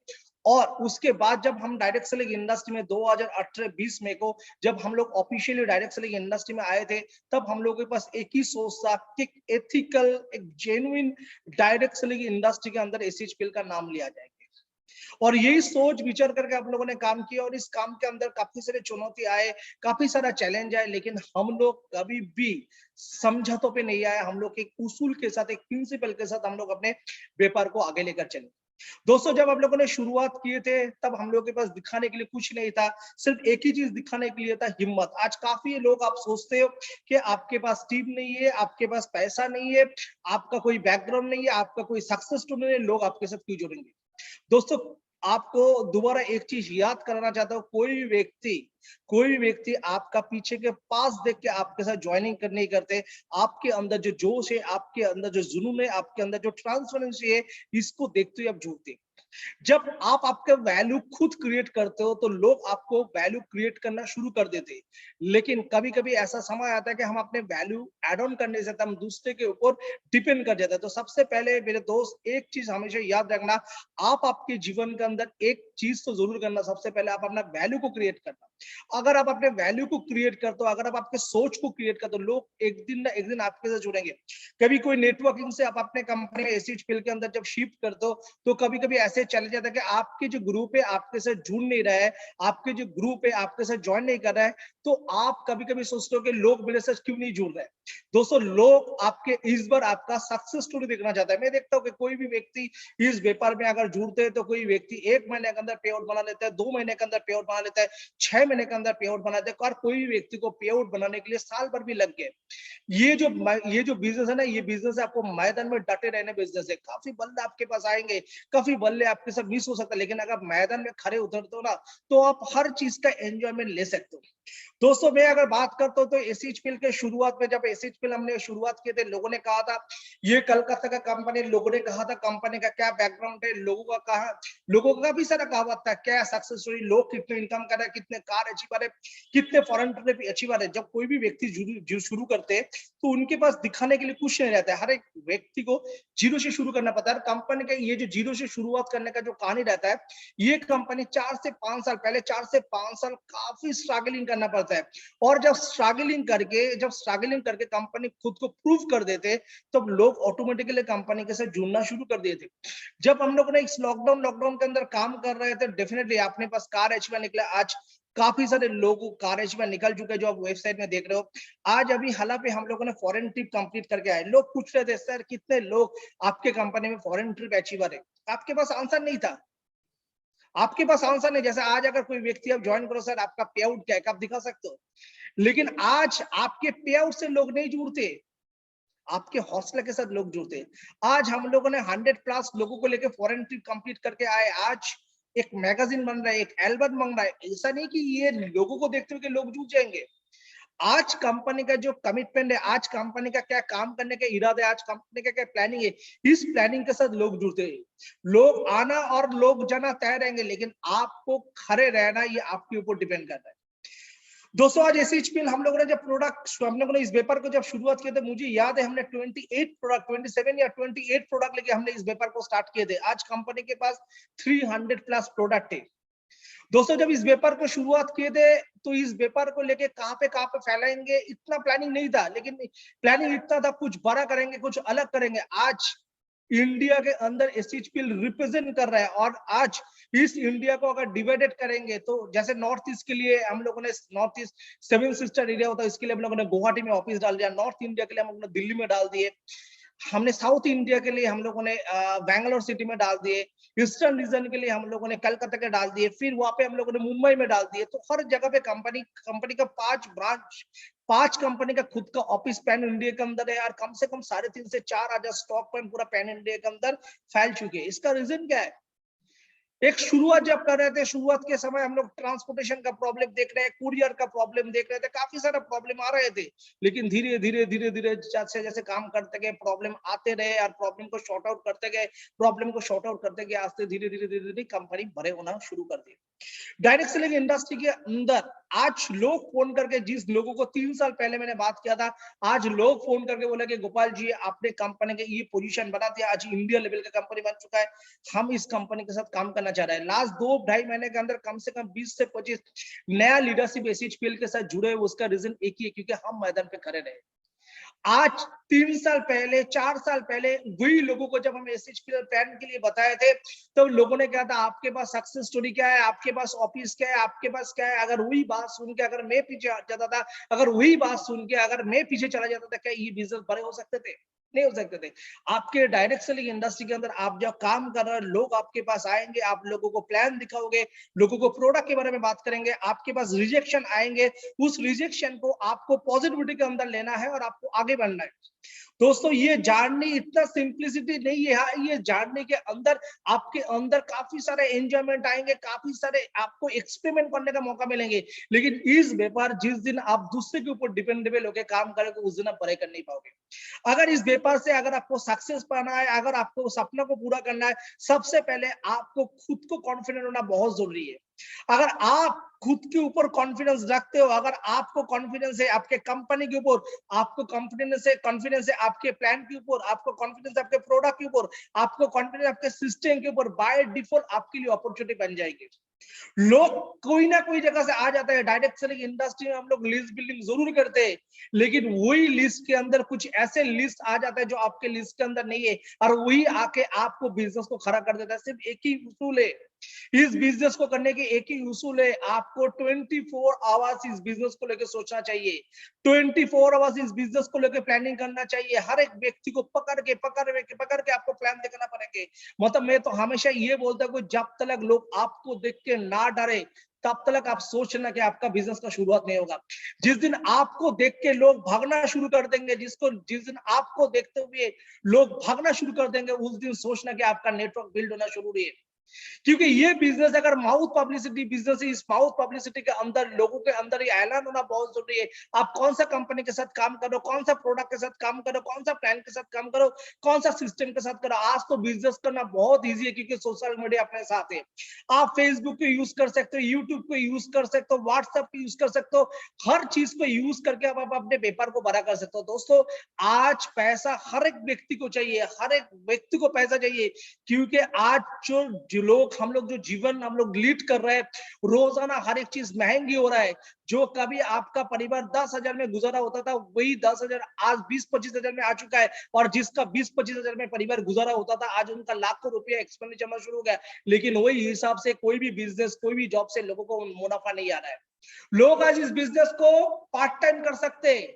और उसके बाद जब हम डायरेक्ट सेलिंग इंडस्ट्री में 2018-20 में को जब हम लोग ऑफिशियली डायरेक्ट सेलिंग इंडस्ट्री में आए थे, तब हम लोगों के पास एक ही सोच था कि एथिकल, एक जेन्युइन डायरेक्ट सेलिंग इंडस्ट्री के अंदर एसएचपीएल का नाम लिया जाएगा। और यही सोच विचार करके आप लोगों ने काम किया, और इस काम के अंदर काफी सारे चुनौती आए, काफी सारा चैलेंज आए, लेकिन हम लोग कभी भी समझौतों पे नहीं आए। हम लोग एक उसूल के साथ, एक प्रिंसिपल के साथ हम लोग अपने व्यापार को आगे लेकर चले। दोस्तों, जब हम लोगों ने शुरुआत किए थे, तब हम लोगों के पास दिखाने के लिए कुछ नहीं था, सिर्फ एक ही चीज दिखाने के लिए था, हिम्मत। आज काफी लोग, आप सोचते हो कि आपके पास टीम नहीं है, आपके पास पैसा नहीं है, आपका कोई बैकग्राउंड नहीं है, आपका कोई सक्सेस स्टोरी नहीं है, लोग आपके साथ क्यों जुड़ेंगे। दोस्तों, आपको दोबारा एक चीज याद कराना चाहता हूँ, कोई व्यक्ति आपका पीछे के पास देख के आपके साथ ज्वाइनिंग नहीं करते। आपके अंदर जो जोश है, आपके अंदर जो जुनून है, आपके अंदर जो ट्रांसपेरेंसी है, इसको देखते हुए आप जुड़ते। जब आप आपका वैल्यू खुद क्रिएट करते हो, तो लोग आपको वैल्यू क्रिएट करना शुरू कर देते हैं। लेकिन कभी कभी ऐसा समय आता है कि हम अपने वैल्यू एड ऑन करने से हम दूसरे के ऊपर डिपेंड कर जाते हैं। तो सबसे पहले मेरे दोस्त, एक चीज हमेशा याद रखना, आप आपके जीवन के अंदर एक चीज तो जरूर करना, सबसे पहले आप अपना वैल्यू को क्रिएट करना। अगर आप अपने वैल्यू को क्रिएट करते हो, अगर आप आपके सोच को क्रिएट करते हो, लोग एक दिन ना एक दिन आपके साथ जुड़ेंगे। कभी कोई नेटवर्किंग से आप अपने कंपनी में एसएचपीएल के अंदर जब शिफ्ट करते हो, तो कभी कभी ऐसे चले जाता है कि आपके जो ग्रुप है आपके साथ जुड़ नहीं रहा है, आपके जो ग्रुप है आपके साथ ज्वाइन नहीं कर रहा है, तो आप कभी कभी सोचते हो कि लोग मेरे साथ क्यों नहीं जुड़ रहे हैं। दोस्तों लोग आपके इस बार आपका सक्सेस स्टोरी देखना चाहता है। मैं देखता हूँ कि कोई भी व्यक्ति इस व्यापार में अगर जुड़ते हैं तो कोई व्यक्ति 1 महीने के अंदर पे आउट बना लेता है, 2 महीने के अंदर पे आउट बना लेता है, 6 महीने के अंदर पे आउट बना लेता है, और कोई भी व्यक्ति को पे आउट बनाने के लिए साल भर भी लग गए। ये जो बिजनेस है ना, ये बिजनेस आपको मैदान में डटे रहने बिजनेस है। काफी बल्ले आपके पास आएंगे, काफी बल्ले आपके साथ मिस हो सकता है, लेकिन अगर मैदान में खड़े उतरते हो ना, तो आप हर चीज का एंजॉयमेंट ले सकते हो। दोस्तों मैं अगर बात करता हूँ तो एसएचपीएल के शुरुआत में, जब एसएचपीएल हमने शुरुआत किए थे, लोगों ने कहा था ये कलकत्ता का कंपनी, लोगों ने कहा था कंपनी का क्या बैकग्राउंड है, लोगों का काफी सारा कहावत था, क्या सक्सेस स्टोरी, लोग कितने इनकम कर रहे हैं, कितने कार अचीवर है, कितने फॉरेन ट्रिप अचीवर है। जब कोई भी व्यक्ति शुरू करते हैं तो उनके पास दिखाने के लिए कुछ नहीं रहता है। हर एक व्यक्ति को जीरो से शुरू करना पड़ता है। कंपनी का ये जो जीरो से शुरुआत करने का जो कहानी रहता है, ये कंपनी 4 से 5 साल पहले, 4 से 5 साल काफी स्ट्रगलिंग करना पड़ता है। और जब स्ट्रगलिंग करके कंपनी खुद को प्रूव कर देते, तब लोग ऑटोमेटिकली कंपनी के साथ जुड़ना शुरू कर दिए थे। जब हम लोग ने इस लॉकडाउन के अंदर काम कर रहे थे, डेफिनेटली अपने पास कार एचवा निकला। आज काफी सारे लोगों कार एचवा निकल चुके हैं, जो आप वेबसाइट में देख रहे हो। आज अभी हाल पे हम लोगों ने फॉरेन ट्रिप कंप्लीट करके आए। लोग पूछ रहे थे सर कितने लोग आपके कंपनी में फॉरेन ट्रिप अचीवर है। आपके पास आंसर नहीं था, आपके पास आंसर नहीं। जैसे आज अगर कोई व्यक्ति आप ज्वाइन करो, सर आपका पे आउट क्या है, आप दिखा सकते हो, लेकिन आज आपके पे आउट से लोग नहीं जुड़ते, आपके हौसले के साथ लोग जुड़ते। आज हम लोगों ने 100+ लोगों को लेकर फॉरेन ट्रिप कंप्लीट करके आए। आज एक मैगजीन बन रहा है, एक एल्बम बन रहा है। ऐसा नहीं कि ये लोगों को देखते हुए लोग जुड़ जाएंगे। आज कंपनी का जो कमिटमेंट है, आज कंपनी का क्या काम करने का इरादा है, आज कंपनी का क्या प्लानिंग है, इस प्लानिंग के साथ लोग जुड़ते हैं। लोग आना और लोग जाना तय रहेंगे, लेकिन आपको खड़े रहना ये आपके ऊपर डिपेंड करता है। दोस्तों आज एसएचपीएल हम लोगों ने जब हम लोगों ने इस व्यापार को जब शुरुआत किए थे, मुझे याद है हमने 27 या 28 प्रोडक्ट लेके हमने इस व्यापार को स्टार्ट किए थे। आज कंपनी के पास 300+ प्रोडक्ट है। दोस्तों जब इस व्यापार को शुरुआत किए थे, तो इस व्यापार को लेके कहां पे फैलाएंगे इतना प्लानिंग नहीं था, लेकिन प्लानिंग इतना था कुछ बड़ा करेंगे, कुछ अलग करेंगे। आज इंडिया के अंदर एसएचपीएल रिप्रेजेंट कर रहा है, और आज इस इंडिया को अगर डिवाइडेड करेंगे, तो जैसे नॉर्थ ईस्ट के लिए हम लोगों ने नॉर्थ ईस्ट 7 सिस्टर एरिया होता है, इसके लिए हम लोगों ने गुवाहाटी में ऑफिस डाल दिया। नॉर्थ इंडिया के लिए हम लोगों ने दिल्ली में डाल दिए। हमने साउथ इंडिया के लिए हम लोगों ने बैंगलोर सिटी में डाल दिए। ईस्टर्न रीजन के लिए हम लोगों ने कलकत्ता के डाल दिए। फिर वहां पे हम लोगों ने मुंबई में डाल दिए। तो हर जगह पे कंपनी का 5 ब्रांच, 5 कंपनी का खुद का ऑफिस पैन इंडिया के अंदर है, और कम से कम 3.5 से 4,000 स्टॉक पॉइंट पूरा पैन इंडिया के अंदर फैल चुके हैं। इसका रीजन क्या है? एक शुरुआत जब कर रहे थे, शुरुआत के समय हम लोग ट्रांसपोर्टेशन का प्रॉब्लम देख रहे हैं, कुरियर का प्रॉब्लम देख रहे थे, काफी सारा प्रॉब्लम आ रहे थे। लेकिन धीरे धीरे जैसे जैसे काम करते गए, प्रॉब्लम आते रहे, और प्रॉब्लम को शॉर्ट आउट करते गए, आस्ते धीरे धीरे कंपनी बड़े होना शुरू कर दी। डायरेक्ट सेलिंग इंडस्ट्री के अंदर आज लोग फोन करके, जिस लोगों को 3 साल पहले मैंने बात किया था, आज लोग फोन करके बोले कि गोपाल जी आपने कंपनी के ये पोजीशन बना दिया, आज इंडिया लेवल का कंपनी बन चुका है, हम इस कंपनी के साथ काम करना चाह रहे हैं। लास्ट 2-2.5 महीने के अंदर कम से कम 20 से 25 नया लीडरशिप एसएचपीएल के साथ जुड़े। उसका रीजन एक ही है, क्योंकि हम मैदान पे खड़े रहे। आज 3 साल पहले, 4 साल पहले वही लोगों को जब हम एसएचपीएल प्लान के लिए बताए थे, तो लोगों ने कहा था आपके पास सक्सेस स्टोरी क्या है, आपके पास ऑफिस क्या है, आपके पास क्या है। अगर वही बात सुन के अगर मैं पीछे जाता था, अगर मैं पीछे चला जाता था, क्या ये बिजनेस बड़े हो सकते थे? नहीं हो सकते थे। आपके डायरेक्ट सेलिंग इंडस्ट्री के अंदर आप जब काम कर रहे हैं, लोग आपके पास आएंगे, आप लोगों को प्लान दिखाओगे, लोगों को प्रोडक्ट के बारे में बात करेंगे, आपके पास रिजेक्शन आएंगे, उस रिजेक्शन को आपको पॉजिटिविटी के अंदर लेना है और आपको आगे बढ़ना है। दोस्तों ये जानने इतना सिंपलिसिटी नहीं है। ये जानने के अंदर आपके अंदर काफी सारे एंजॉयमेंट आएंगे, काफी सारे आपको एक्सपेरिमेंट करने का मौका मिलेंगे। लेकिन इस व्यापार, जिस दिन आप दूसरे के ऊपर डिपेंडेबल होकर काम करेंगे, उस दिन आप बड़े कर नहीं पाओगे। अगर इस व्यापार से अगर आपको सक्सेस पाना है, अगर आपको सपना को पूरा करना है, सबसे पहले आपको खुद को कॉन्फिडेंट होना बहुत जरूरी है। अगर आप खुद के ऊपर कॉन्फिडेंस रखते हो, अगर आपको कॉन्फिडेंस है आपके कंपनी के ऊपर, आपको कॉन्फिडेंस है आपके प्लान के ऊपर, आपको कॉन्फिडेंस आपके प्रोडक्ट के ऊपर, आपको कॉन्फिडेंस आपके सिस्टम के ऊपर, बाय डिफॉल्ट आपके लिए अपॉर्चुनिटी बन जाएगी। लोग कोई ना कोई जगह से आ जाता है। डायरेक्ट सेलिंग इंडस्ट्री में हम लोग लिस्ट बिल्डिंग जरूर करते हैं, लेकिन वही लिस्ट के अंदर कुछ ऐसे लिस्ट आ जाता है जो आपके लिस्ट के अंदर नहीं है, और वही आके आपको बिजनेस को खड़ा कर देता है। सिर्फ एक ही उसूल है, इस बिजनेस को करने की एक ही उसूल है, आपको 24 आवर्स इस बिजनेस को लेकर सोचना चाहिए, 24 आवर्स इस बिजनेस को लेकर प्लानिंग करना चाहिए। हर एक व्यक्ति को पकड़ के आपको प्लान देखना पड़ेगा। मतलब मैं तो हमेशा ये बोलता हूँ, जब तक लोग आपको देख के ना डरे तब तक आप सोचना कि आपका बिजनेस का शुरुआत नहीं होगा। जिस दिन आपको देख के लोग भागना शुरू कर देंगे, जिस दिन आपको देखते हुए लोग भागना शुरू कर देंगे, उस दिन सोचना कि आपका नेटवर्क बिल्ड होना शुरू है। क्योंकि ये बिजनेस अगर माउथ पब्लिसिटी बिजनेस है, इस माउथ पब्लिसिटी के अंदर लोगों के अंदर ये ऐलान होना बहुत जरूरी है। आप कौन सा कंपनी के साथ काम करो, कौन सा प्रोडक्ट के साथ काम करो, कौन सा प्लान के साथ काम करो, कौन सा सिस्टम के साथ करो। आज तो बिजनेस करना बहुत ईजी है, क्योंकि सोशल मीडिया अपने साथ है। आप फेसबुक को यूज कर सकते हो, यूट्यूब को यूज कर सकते हो, व्हाट्सएप को यूज कर सकते हो, हर चीज को यूज करके आप अपने व्यापार को बड़ा कर सकते हो। दोस्तों, आज पैसा हर एक व्यक्ति को चाहिए, हर एक व्यक्ति को पैसा चाहिए, क्योंकि आज जो लोग हम लोग जो जीवन हम लोग लीड कर रहे हैं, रोजाना हर एक चीज महंगी हो रहा है। जो कभी आपका परिवार 10,000 में गुजारा होता था, वही 10,000 आज 20-25,000 में आ चुका है। और जिसका 20-25,000 में परिवार गुजारा होता था, आज उनका लाखों रुपया एक्सपेंडिचर जमा शुरू हो गया। लेकिन वही हिसाब से कोई भी बिजनेस, कोई भी जॉब से लोगों को मुनाफा नहीं आ रहा है। लोग आज इस बिजनेस को पार्ट टाइम कर सकते हैं।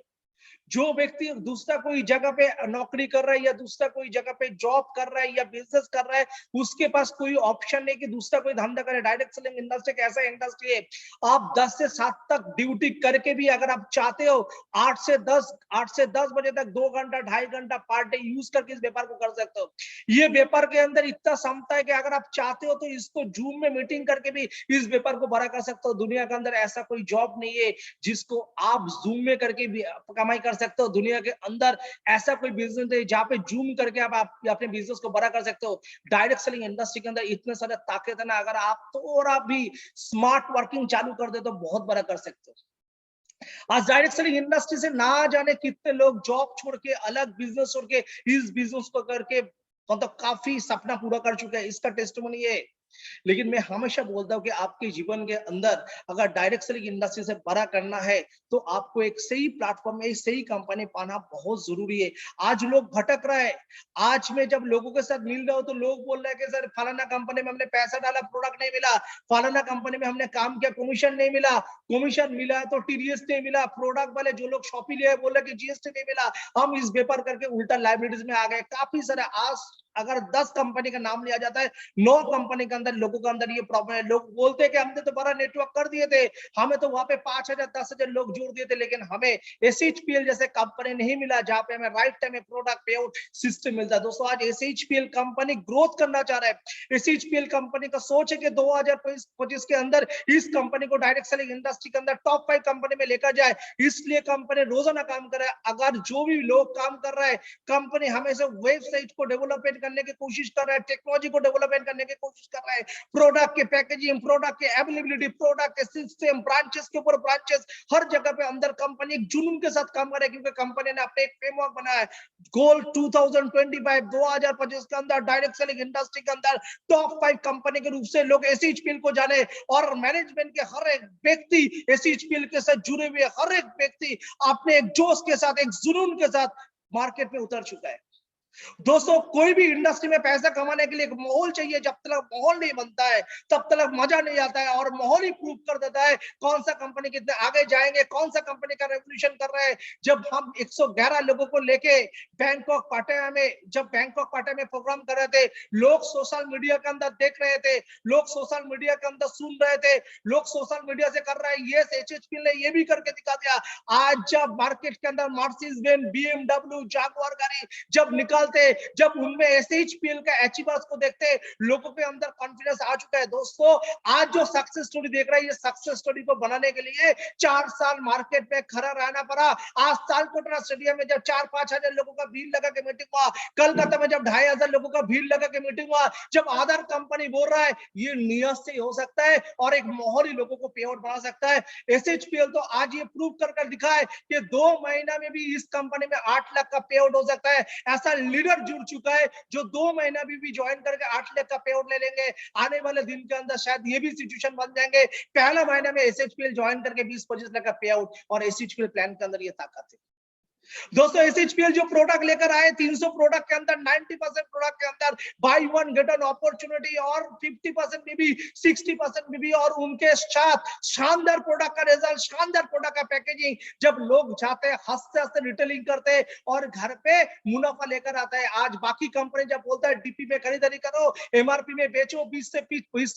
जो व्यक्ति दूसरा कोई जगह पे नौकरी कर रहा है, या दूसरा कोई जगह पे जॉब कर रहा है, या बिजनेस कर रहा है, उसके पास कोई ऑप्शन नहीं कि दूसरा कोई धंधा करे। डायरेक्ट सेलिंग इंडस्ट्री एक ऐसा इंडस्ट्री है, आप 10 से 7 तक ड्यूटी करके भी अगर आप चाहते हो 8 से 10 बजे तक 2 घंटा 2.5 घंटा पर डे यूज करके इस व्यापार को कर सकते हो। ये व्यापार के अंदर इतना क्षमता है कि अगर आप चाहते हो तो इसको जूम में मीटिंग करके भी इस व्यापार को बड़ा कर सकते हो। दुनिया के अंदर ऐसा कोई जॉब नहीं है जिसको आप जूम में करके भी कमाई कर सकते हो। दुनिया के अंदर ऐसा कोई बिजनेस है जहां पे जूम करके आप अपने बिजनेस को बड़ा कर सकते हो। डायरेक्ट सेलिंग इंडस्ट्री के अंदर इतने सारे ताकत है ना, अगर आप थोड़ा भी स्मार्ट वर्किंग चालू कर दे तो बहुत बड़ा कर सकते हो। आज डायरेक्ट सेलिंग इंडस्ट्री से ना जाने कितने लोग जॉब छोड़ के, अलग बिजनेस छोड़ के इस बिजनेस को करके मतलब काफी सपना पूरा कर चुके हैं। इसका टेस्टिमोनी है। लेकिन मैं हमेशा बोलता हूं कि आपके जीवन के अंदर अगर डायरेक्ट सेलिंग इंडस्ट्री से बड़ा करना है, तो आपको एक सही प्लेटफॉर्म में सही कंपनी पाना बहुत जरूरी है। आज लोग भटक रहे हैं। आज मैं जब लोगों के साथ मिल रहा हूं तो लोग बोल रहे हैं कि सर फलाना कंपनी में हमने पैसा डाला, प्रोडक्ट नहीं मिला, फलाना कंपनी में हमने काम किया, कमीशन नहीं मिला, कमीशन मिला है तो टीडीएस नहीं मिला, प्रोडक्ट वाले जो लोग शॉपी लिए बोल रहे कि जीएसटी नहीं मिला, हम इस व्यापार करके उल्टा लाइबिलिटीज में आ गए। काफी सारे आज अगर 10 कंपनी का नाम लिया जाता है, 9 कंपनी के अंदर लोगों के अंदर ये प्रॉब्लम है। लोग बोलते हैं कि हमने तो बड़ा नेटवर्क कर दिए थे, हमें तो वहां पे 5,000 10,000 लोग जोड़ दिए थे, लेकिन हमें एसएचपीएल जैसे कंपनी नहीं मिला जहां पे हमें राइट टाइम में प्रोडक्ट पे आउट सिस्टम मिलता है। दोस्तों, आज एसएचपीएल कंपनी ग्रोथ करना चाह रहा है। एसएचपीएल कंपनी का सोच है कि 2025 के अंदर इस कंपनी को डायरेक्ट सेलिंग इंडस्ट्री के अंदर टॉप 5 कंपनी में लेकर जाए। इसलिए कंपनी रोजाना काम कर रहा है। अगर जो भी लोग काम कर रहा है, कंपनी हमेशा वेबसाइट को डेवलपमेंट करने की कोशिश कर रहा है, टेक्नोलॉजी को डेवलपमेंट करने की कोशिश कर रहा है, प्रोडक्ट के पैकेजिंग, प्रोडक्ट के अवेलेबिलिटी, प्रोडक्ट के सिस्टम, ब्रांचेस के ऊपर ब्रांचेस, हर जगह पे अंदर कंपनी एक जुनून के साथ काम कर रहा है, क्योंकि कंपनी ने अपने एक फ्रेमवर्क बनाया है। गोल 2025 के अंदर डायरेक्ट सेलिंग इंडस्ट्री के अंदर टॉप 5 कंपनी के रूप से लोग एसएचपीएल को जाने, और मैनेजमेंट के हर एक व्यक्ति एसएचपीएल के साथ जुड़े हुए हर एक व्यक्ति अपने एक जोश के साथ, एक जुनून के साथ मार्केट में उतर चुका है। दोस्तों, कोई भी इंडस्ट्री में पैसा कमाने के लिए एक माहौल चाहिए। जब तक माहौल नहीं बनता है तब तक मजा नहीं आता है, और माहौल ही प्रूव कर देता है कौन सा कंपनी कितने आगे जाएंगे, कौन सा कंपनी का रेवोल्यूशन कर रहा है। जब हम 111 लोगों को लेके बैंकॉक पाटाया में प्रोग्राम कर रहे थे, लोग सोशल मीडिया के अंदर देख रहे थे, लोग सोशल मीडिया के अंदर सुन रहे थे, लोग सोशल मीडिया से कर रहे हैं ये एचएचपीएल ने ये भी करके दिखा दिया। आज जब मार्केट के अंदर मर्सिडीज बेंज, बीएमडब्ल्यू, जागुआर गाड़ी जब निकलते, जब उनमें एसएचपीएल का एचीवर्स को देखते, लोगों के अंदर कॉन्फिडेंस आ चुका है। दोस्तों, आज जो सक्सेस स्टोरी देख रहा है, ये सक्सेस स्टोरी को बनाने के लिए 4 साल मार्केट में खड़ा रहना पड़ा। आज तालकोटरा स्टेडियम में जब 4-5 हजार लोगों का भीड़ लगा के मीटिंग हुआ, कलकत्ता में जब 2,500 लोगों का भीड़ लगा के मीटिंग हुआ, जब आधार कंपनी बोल रहा है ये नियत से हो सकता है और एक माहौल ही लोगों को पे आउट बना सकता है। एसएचपीएल तो आज ये प्रूव कर दिखा है कि 2 महीना में भी इस कंपनी में 8 लाख का पे आउट हो सकता है। ऐसा लीडर जुड़ चुका है जो 2 महीना भी ज्वाइन करके 8 लाख का पे आउट ले लेंगे। आने वाले दिन के अंदर शायद ये भी सिचुएशन बन जाएंगे, पहला महीना में एसएचपीएल ज्वाइन करके 20-25 लाख का पे आउट, और एसएचपीएल प्लान के अंदर ये ताकत है। दोस्तों एसएचपीएल जो प्रोडक्ट लेकर आए 300 प्रोडक्ट के अंदर 90% प्रोडक्ट के अंदर by one get an opportunity और 50% बीबी 60% बीबी और उनके साथ शानदार प्रोडक्ट का रिजल्ट, शानदार प्रोडक्ट का पैकेजिंग, जब लोग जाते हैं हंसते हंसते रिटेलिंग करते हैं और घर पे मुनाफा लेकर आता है। आज बाकी कंपनी जब बोलता है डीपी में खरीदारी करो, एमआरपी में बेचो, 20 से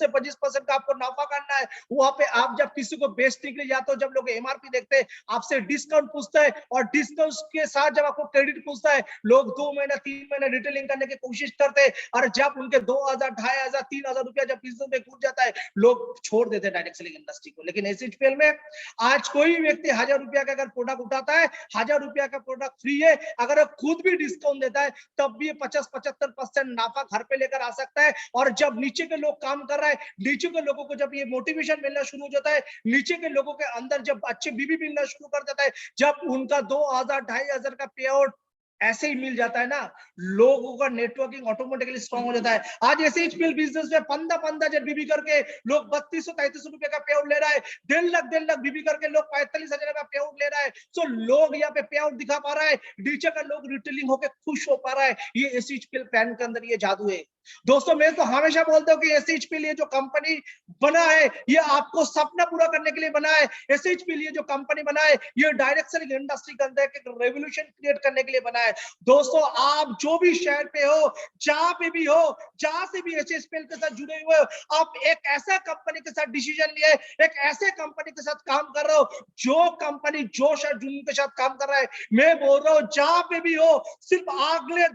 25% का आपको नफा करना है, वहां पे आप जब किसी को बेचने के लिए जाते हो, जब लोग एमआरपी देखते हैं आपसे डिस्काउंट पूछता है और डिस्काउंट के साथ जब आपको क्रेडिट पूछता है, लोग 2 महीना 3 महीना रिटेलिंग करने की कोशिश करते हैं और जब उनके 2000 2500 3000 रुपया जब बिजनेस में कूद जाता है, लोग छोड़ देते हैं डायरेक्ट सेलिंग इंडस्ट्री को। लेकिन एसएचपीएल में आज कोई व्यक्ति 1000 रुपया का अगर प्रोडक्ट उठाता है, 1000 रुपया का प्रोडक्ट फ्री है, अगर वो खुद भी डिस्काउंट देता है तब भी 50-75% नाफा घर पे लेकर आ सकता है। और जब नीचे के लोग काम कर रहे हैं, नीचे के लोगों को जब ये मोटिवेशन मिलना शुरू हो जाता है, नीचे के लोगों के अंदर जब अच्छे बीबी मिलना शुरू कर देता है, जब उनका 2000 2500 का पे आउट ऐसे ही मिल जाता है ना, लोगों का नेटवर्किंग ऑटोमेटिकली स्ट्रांग हो जाता है। आज एसएचपीएल बिजनेस में 15 हजार बीबी करके लोग 3200-3300 रुपए का पे आउट ले रहा है, 1.5 लाख बीबी करके लोग 45,000 का पे आउट ले रहा है। सो लोग यहाँ पे पे आउट दिखा पा रहा है, नीचे का लोग रिटेलिंग होकर खुश हो पा रहा है। ये एसएचपीएल प्लान के अंदर ये जादू है। दोस्तों मैं तो हमेशा बोलता हूँ कि एसएचपीएल ये जो कंपनी बना है, ये आपको सपना पूरा करने के लिए बना है। एसएचपीएल ये जो कंपनी बना है, ये डायरेक्ट सेलिंग इंडस्ट्री के अंदर एक रेवोल्यूशन क्रिएट करने के लिए बना है। दोस्तों आप जो भी शहर पे हो, जहां पे भी हो, जहां से भी एसएचपीएल के साथ जुड़े हुए हो, आप एक ऐसा कंपनी के साथ डिसीजन लिए, एक ऐसे कंपनी के साथ काम कर रहे हो जो कंपनी जोश और जुनून के साथ काम कर रहा है। मैं बोल रहा हूँ जहां पे भी हो, सिर्फ अगले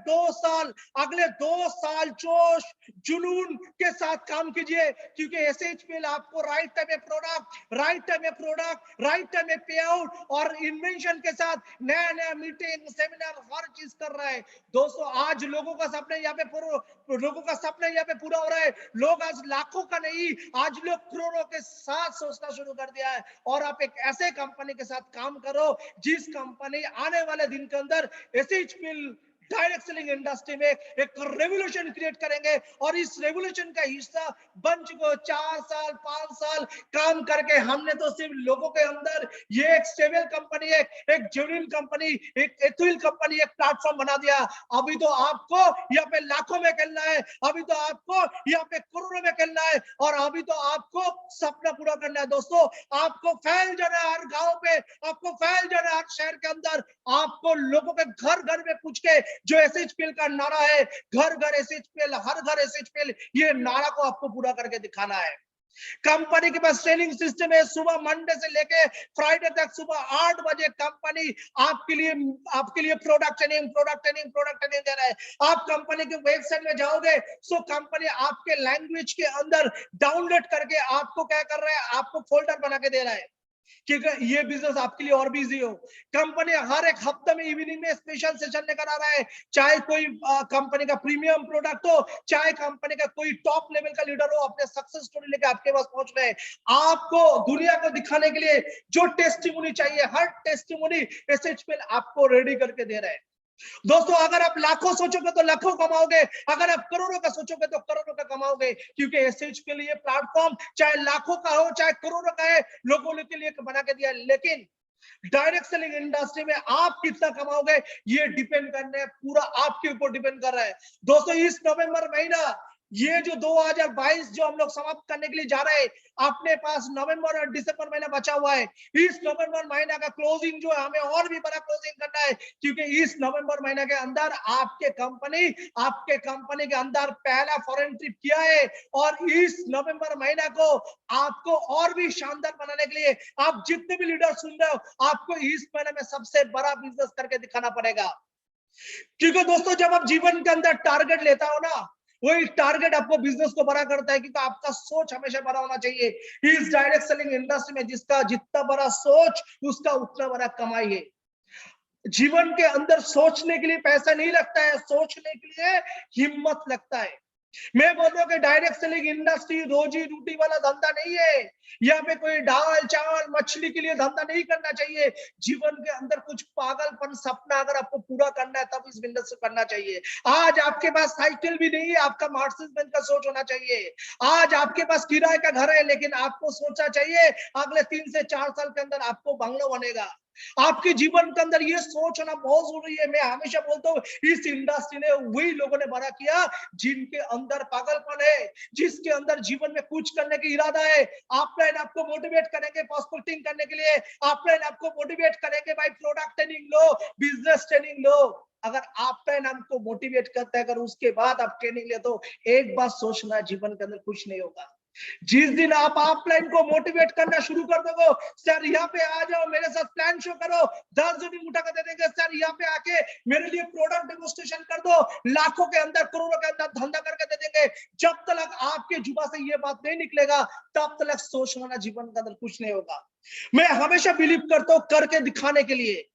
2 साल जोश जुनून के साथ काम कीजिए, क्योंकि एसएचपीएल आपको राइट टाइम में प्रोडक्ट, राइट टाइम में पे आउट और इन्वेंशन के साथ नया नया मीटिंग सेमिनार हर चीज कर रहा है। दोस्तों आज लोगों का सपना यहाँ पे पूरा हो रहा है। लोग आज लाखों का नहीं, आज लोग करोड़ों के साथ सोचना शुरू कर दिया है। और आप एक ऐसे कंपनी के साथ काम करो जिस कंपनी आने वाले दिन के अंदर एसएचपीएल डायरेक्ट सेलिंग इंडस्ट्री में एक रेवोल्यूशन क्रिएट करेंगे और इस रेवोल्यूशन का हिस्सा बन चुके हो। 4 साल 5 साल काम करके हमने तो सिर्फ लोगों के अंदर ये एक स्टेबल कंपनी है, एक जेन्युइन कंपनी, एक एथिकल कंपनी, एक प्लेटफॉर्म बना दिया। अभी तो आपको यहाँ पे लाखों में खेलना है, अभी तो आपको यहाँ पे करोड़ों में खेलना है और अभी तो आपको सपना पूरा करना है। दोस्तों आपको फैल जाना है हर गांव पे, आपको फैल जाना है हर शहर के अंदर, आपको लोगों के घर घर में पूछ के जो एसएचपीएल का नारा है, घर घर एसएचपीएल, हर घर एसएचपीएल, ये नारा को आपको पूरा करके दिखाना है। कंपनी के पास ट्रेनिंग सिस्टम है, सुबह मंडे से लेके फ्राइडे तक सुबह 8 बजे कंपनी आपके लिए प्रोडक्ट ट्रेनिंग दे रहा है। आप कंपनी के वेबसाइट में जाओगे सो कंपनी आपके लैंग्वेज के अंदर डाउनलोड करके आपको क्या कर रहा है, आपको फोल्डर बना के दे रहा है कि ये बिजनेस आपके लिए और भी इजी हो। कंपनी हर एक हफ्ते में इवनिंग में स्पेशल सेशन लेकर आ रहा है, चाहे कोई कंपनी का प्रीमियम प्रोडक्ट हो, चाहे कंपनी का कोई टॉप लेवल का लीडर हो, अपने सक्सेस स्टोरी लेकर आपके पास पहुंच रहे हैं। आपको दुनिया को दिखाने के लिए जो टेस्टिमोनी चाहिए, हर टेस्टिमोनी एसएचपीएल आपको रेडी करके दे रहे हैं। दोस्तों अगर आप लाखों सोचोगे तो लाखों कमाओगे, अगर आप करोड़ों का सोचोगे तो करोड़ों का कमाओगे, क्योंकि एसएचपीएल के लिए प्लेटफॉर्म चाहे लाखों का हो चाहे करोड़ों का है, लोगों के लिए बना के दिया। लेकिन डायरेक्ट सेलिंग इंडस्ट्री में आप कितना कमाओगे ये डिपेंड करने पूरा आपके ऊपर डिपेंड कर रहा है। दोस्तों इस नवंबर महीना, ये जो 2022 जो हम लोग समाप्त करने के लिए जा रहे हैं, अपने पास नवंबर और दिसंबर महीना बचा हुआ है। इस नवंबर महीना का क्लोजिंग जो है हमें और भी बड़ा क्लोजिंग करना है, क्योंकि इस नवंबर महीने के अंदर आपके कंपनी के अंदर पहला फॉरेन ट्रिप किया है और इस नवंबर महीना को आपको और भी शानदार बनाने के लिए आप जितने भी लीडर सुन रहे हो, आपको इस महीने में सबसे बड़ा बिजनेस करके दिखाना पड़ेगा। क्योंकि दोस्तों जब आप जीवन के अंदर टारगेट लेता हो ना, वही टारगेट आपको बिजनेस को बड़ा करता है, क्योंकि आपका सोच हमेशा बड़ा होना चाहिए। इस डायरेक्ट सेलिंग इंडस्ट्री में जिसका जितना बड़ा सोच उसका उतना बड़ा कमाई है। जीवन के अंदर सोचने के लिए पैसा नहीं लगता है, सोचने के लिए हिम्मत लगता है। मैं बोल रहा हूँ कि डायरेक्ट सेलिंग इंडस्ट्री रोजी रोटी वाला धंधा नहीं है। यहाँ पे कोई दाल चावल मछली के लिए धंधा नहीं करना चाहिए। जीवन के अंदर कुछ पागलपन सपना अगर आपको पूरा करना है तब इस बिजनेस से करना चाहिए। आज आपके पास साइकिल भी नहीं है, आपका मर्सिडीज बेंज का सोच होना चाहिए। आज आपके पास किराए का घर है, लेकिन आपको सोचना चाहिए अगले 3 से 4 साल के अंदर आपको बंगलो बनेगा। आपके जीवन के अंदर ये सोच होना बहुत जरूरी है। मैं हमेशा बोलता हूँ इस इंडस्ट्री ने वही लोगों ने बड़ा किया जिनके अंदर पागलपन है, जिसके अंदर जीवन में कुछ करने की इरादा है। ऑफलाइन आपको मोटिवेट करेंगे प्रॉस्पेक्टिंग करने के लिए, ऑफलाइन आपको मोटिवेट करेंगे भाई प्रोडक्ट ट्रेनिंग लो, बिजनेस ट्रेनिंग लो। अगर ऑफलाइन हमको मोटिवेट करता है, अगर उसके बाद आप ट्रेनिंग ले, तो एक बात सोचना, जीवन के अंदर कुछ नहीं होगा। जिस दिन आप ऑफलाइन को मोटिवेट करना शुरू कर दोगे, सर यहाँ पे आ जाओ, मेरे साथ प्लान शो करो, 10 जन उठा कर दे देंगे, सर यहाँ पे आके मेरे लिए प्रोडक्ट डेमोन्स्ट्रेशन कर दो, लाखों के अंदर करोड़ों के अंदर धंधा करके दे देंगे। जब तक आपके जुबा से ये बात नहीं निकलेगा, तब तक सोचना जीवन के अंदर कुछ नहीं होगा। मैं हमेशा बिलीव करता हूँ करके दिखाने के लिए,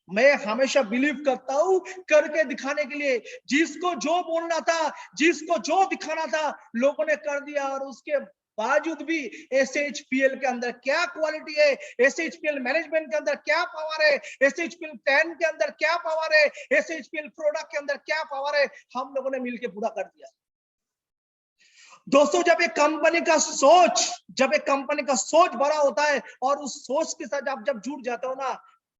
मैं हमेशा बिलीव करता हूं करके दिखाने के लिए। जिसको जो बोलना था, जिसको जो दिखाना था, लोगों ने कर दिया। और उसके बावजूद भी एसएचपीएल के अंदर क्या क्वालिटी है, एसएचपीएल मैनेजमेंट के अंदर क्या पावर है, एसएचपीएल प्लान के अंदर क्या पावर है, एसएचपीएल प्रोडक्ट के अंदर क्या पावर है, हम लोगों ने मिलकर पूरा कर दिया। दोस्तों, जब एक कंपनी का सोच बड़ा होता है और उस सोच के साथ आप जब जुड़ जाते हो ना,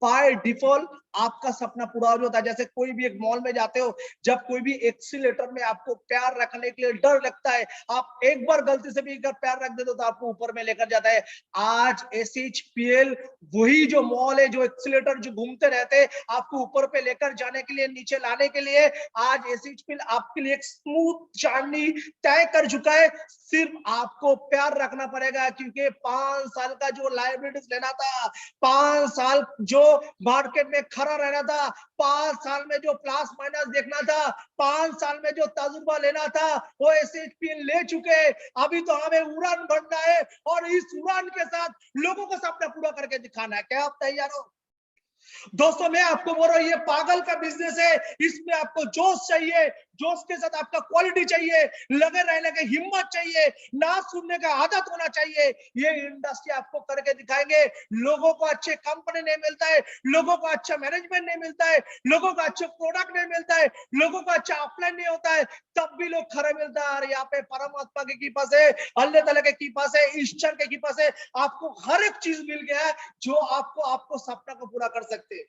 बाय डिफॉल्ट आपका सपना पूरा हो जाता है। जैसे कोई भी एक मॉल में जाते हो, जब कोई भी एक्सीलेटर में आपको पैर रखने के लिए डर लगता है, आप एक बार गलती से भी अगर पैर रख देते हो तो आपको ऊपर में लेकर जाता है। आज एसएचपीएल वही जो मॉल है, जो एक्सीलेटर जो घूमते रहते हैं आपको ऊपर पे लेकर जाने के लिए, नीचे लाने के लिए, आज एसएचपीएल आपके लिए एक स्मूथ जर्नी तय कर चुका है। सिर्फ आपको प्यार रखना पड़ेगा, क्योंकि 5 साल का जो लाइबिलिटीज लेना था, 5 साल जो मार्केट में खड़ा रहना था, 5 साल में जो प्लस माइनस देखना था, 5 साल में जो तजुर्बा लेना था, वो एसएचपीएल ले चुके। अभी तो हमें उड़ान भरना है और इस उड़ान के साथ लोगों को सपना पूरा करके दिखाना है। क्या आप तैयार हो? दोस्तों, मैं आपको बोल रहा हूं, ये पागल का बिजनेस है। इसमें आपको जोश चाहिए, जोश के साथ आपका क्वालिटी चाहिए, लगे रहने की हिम्मत चाहिए, ना सुनने का आदत होना चाहिए। ये इंडस्ट्री आपको करके दिखाएंगे। लोगों को अच्छे कंपनी नहीं मिलता है, लोगों को अच्छा मैनेजमेंट नहीं मिलता है, लोगों को अच्छा प्रोडक्ट नहीं मिलता है, लोगों को अच्छा ऑफलाइन नहीं होता है, तब भी लोग खड़े मिलता है। और यहाँ पे परमात्मा की कृपा से, अल्लाह ताला की कृपा से, ईश्वर की कृपा से आपको हर एक चीज मिल गया है जो आपको सपना को पूरा कर सकते हैं।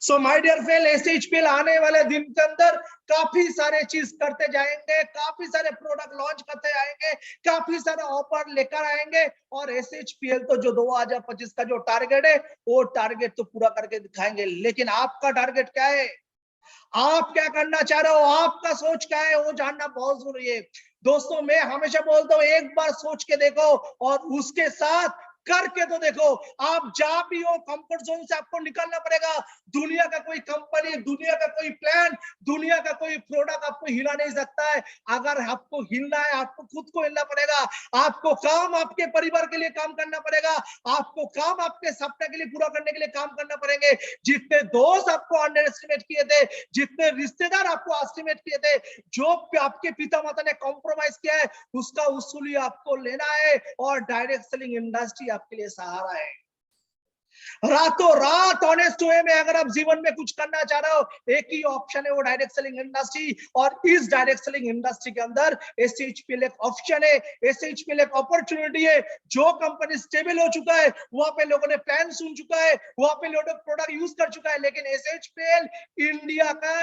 सो माय डियर फ्रेंड, एसएचपीएल आने वाले दिन के अंदर काफी सारे चीज करते जाएंगे, काफी सारे प्रोडक्ट लॉन्च करते आएंगे, काफी सारे ऑफर लेकर आएंगे। और एसएचपीएल तो जो 2025 का जो टारगेट है, वो टारगेट तो पूरा करके दिखाएंगे। लेकिन आपका टारगेट क्या है? आप क्या करना चाह रहे हो? आपका सोच क्या है? वो जानना बहुत जरूरी है। दोस्तों, मैं हमेशा बोलता हूँ, एक बार सोच के देखो और उसके साथ करके तो देखो। आप जहां भी हो, कंफर्ट जोन से आपको निकलना पड़ेगा। दुनिया का कोई कंपनी, दुनिया का कोई प्लान, दुनिया का कोई प्रोडक्ट आपको हिला नहीं सकता है। अगर आपको हिलना है, आपको खुद को हिलना पड़ेगा। आपको काम आपके परिवार के लिए काम करना पड़ेगा, आपको काम आपके सपने के लिए पूरा करने के लिए काम करना पड़ेंगे। जितने दोस्त आपको अंडर एस्टिमेट किए थे, जितने रिश्तेदार आपको एस्टिमेट किए थे, जो आपके पिता माता ने कॉम्प्रोमाइज किया है, उसका उसूली आपको लेना है। और डायरेक्ट सेलिंग इंडस्ट्री आपके लिए सहारा है। रातों रात ऑनेस्ट वे में अगर आप जीवन में कुछ करना चाह रहे हो, एक ही ऑप्शन है, वो डायरेक्ट सेलिंग इंडस्ट्री। और इस डायरेक्ट सेलिंग इंडस्ट्री के अंदर एसएचपीएल एक ऑप्शन है, एसएचपीएल एक अपॉर्चुनिटी है। जो कंपनी स्टेबल हो चुका है, वहां पे लोगों ने प्लान सुन चुका है, वहां पे लोगों ने प्रोडक्ट यूज कर चुका है। लेकिन एसएचपीएल इंडिया का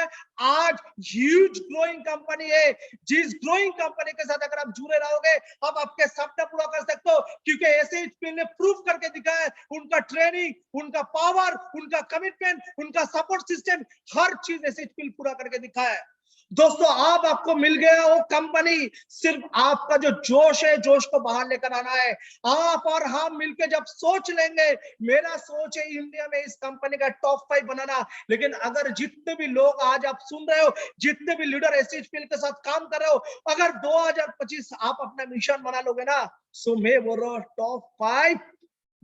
आज ह्यूज ग्रोइंग कंपनी है। जिस ग्रोइंग कंपनी के साथ अगर आप जुड़े रहोगे, आप आपके सपना पूरा कर सकते हो, क्योंकि एसएचपीएल ने प्रूव करके दिखाया है। उनका ट्रेनिंग, उनका पावर, उनका कमिटमेंट, उनका सपोर्ट सिस्टम, हर चीज एसएचपीएल पूरा करके दिखाया है। दोस्तों, अब आपको मिल गया वो कंपनी। सिर्फ आपका जो जोश है, जोश को बाहर लेकर आना है। आप और हम मिलकर जब सोच लेंगे, मेरा सोच है इंडिया में इस कंपनी का टॉप 5 बनाना। लेकिन अगर जितने भी लोग आज आप सुन रहे हो, जितने भी लीडर एसएचपीएल के साथ काम कर रहे हो, अगर 2025 आप अपना मिशन बना लोगे ना, सो मैं बोल रहा हूँ टॉप 5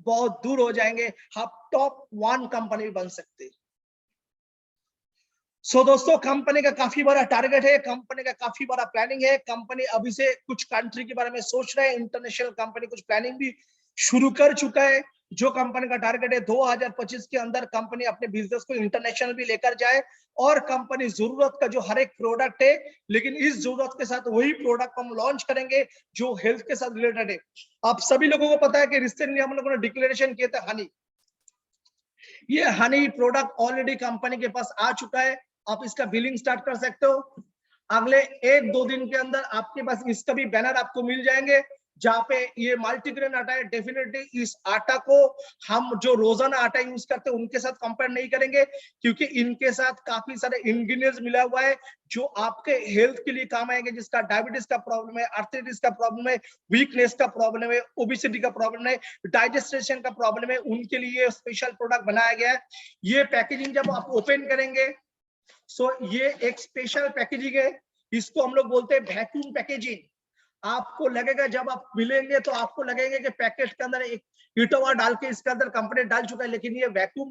बहुत दूर हो जाएंगे, आप टॉप 1 कंपनी बन सकते। सो दोस्तों, कंपनी का काफी बड़ा टारगेट है, कंपनी का काफी बड़ा प्लानिंग है। कंपनी अभी से कुछ कंट्री के बारे में सोच रहे हैं, इंटरनेशनल कंपनी कुछ प्लानिंग भी शुरू कर चुका है। जो कंपनी का टारगेट है 2025 के अंदर कंपनी अपने बिजनेस को इंटरनेशनल भी लेकर जाए। और कंपनी जरूरत का जो हर एक प्रोडक्ट है, लेकिन इस जरूरत के साथ वही प्रोडक्ट हम लॉन्च करेंगे जो हेल्थ के साथ रिलेटेड है। आप सभी लोगों को पता है कि रिसेंटली हम लोगों ने डिक्लेरेशन किया था हनी। ये हनी प्रोडक्ट ऑलरेडी कंपनी के पास आ चुका है, आप इसका बिलिंग स्टार्ट कर सकते हो। अगले 1-2 दिन के अंदर आपके पास इसका भी बैनर आपको मिल जाएंगे, जहां पे ये मल्टीग्रेन आटा है। डेफिनेटली इस आटा को हम जो रोजाना आटा यूज करते हैं उनके साथ कंपेयर नहीं करेंगे, क्योंकि इनके साथ काफी सारे इंग्रेडिएंट्स मिला हुआ है जो आपके हेल्थ के लिए काम आएंगे। जिसका डायबिटीज का प्रॉब्लम है, आर्थराइटिस का प्रॉब्लम है, वीकनेस का प्रॉब्लम है, ओबेसिटी का प्रॉब्लम है, डाइजेस्टेशन का प्रॉब्लम है, उनके लिए स्पेशल प्रोडक्ट बनाया गया है। ये पैकेजिंग जब आप ओपन करेंगे, सो ये एक स्पेशल पैकेजिंग है, इसको हम लोग बोलते हैं वैक्यूम पैकेजिंग। आपको लगेगा, जब आप मिलेंगे तो आपको लगेगा कि पैकेट के अंदर एक इटोवा डाल के इसके अंदर कंपनी डाल चुका है, लेकिन ये वैक्यूम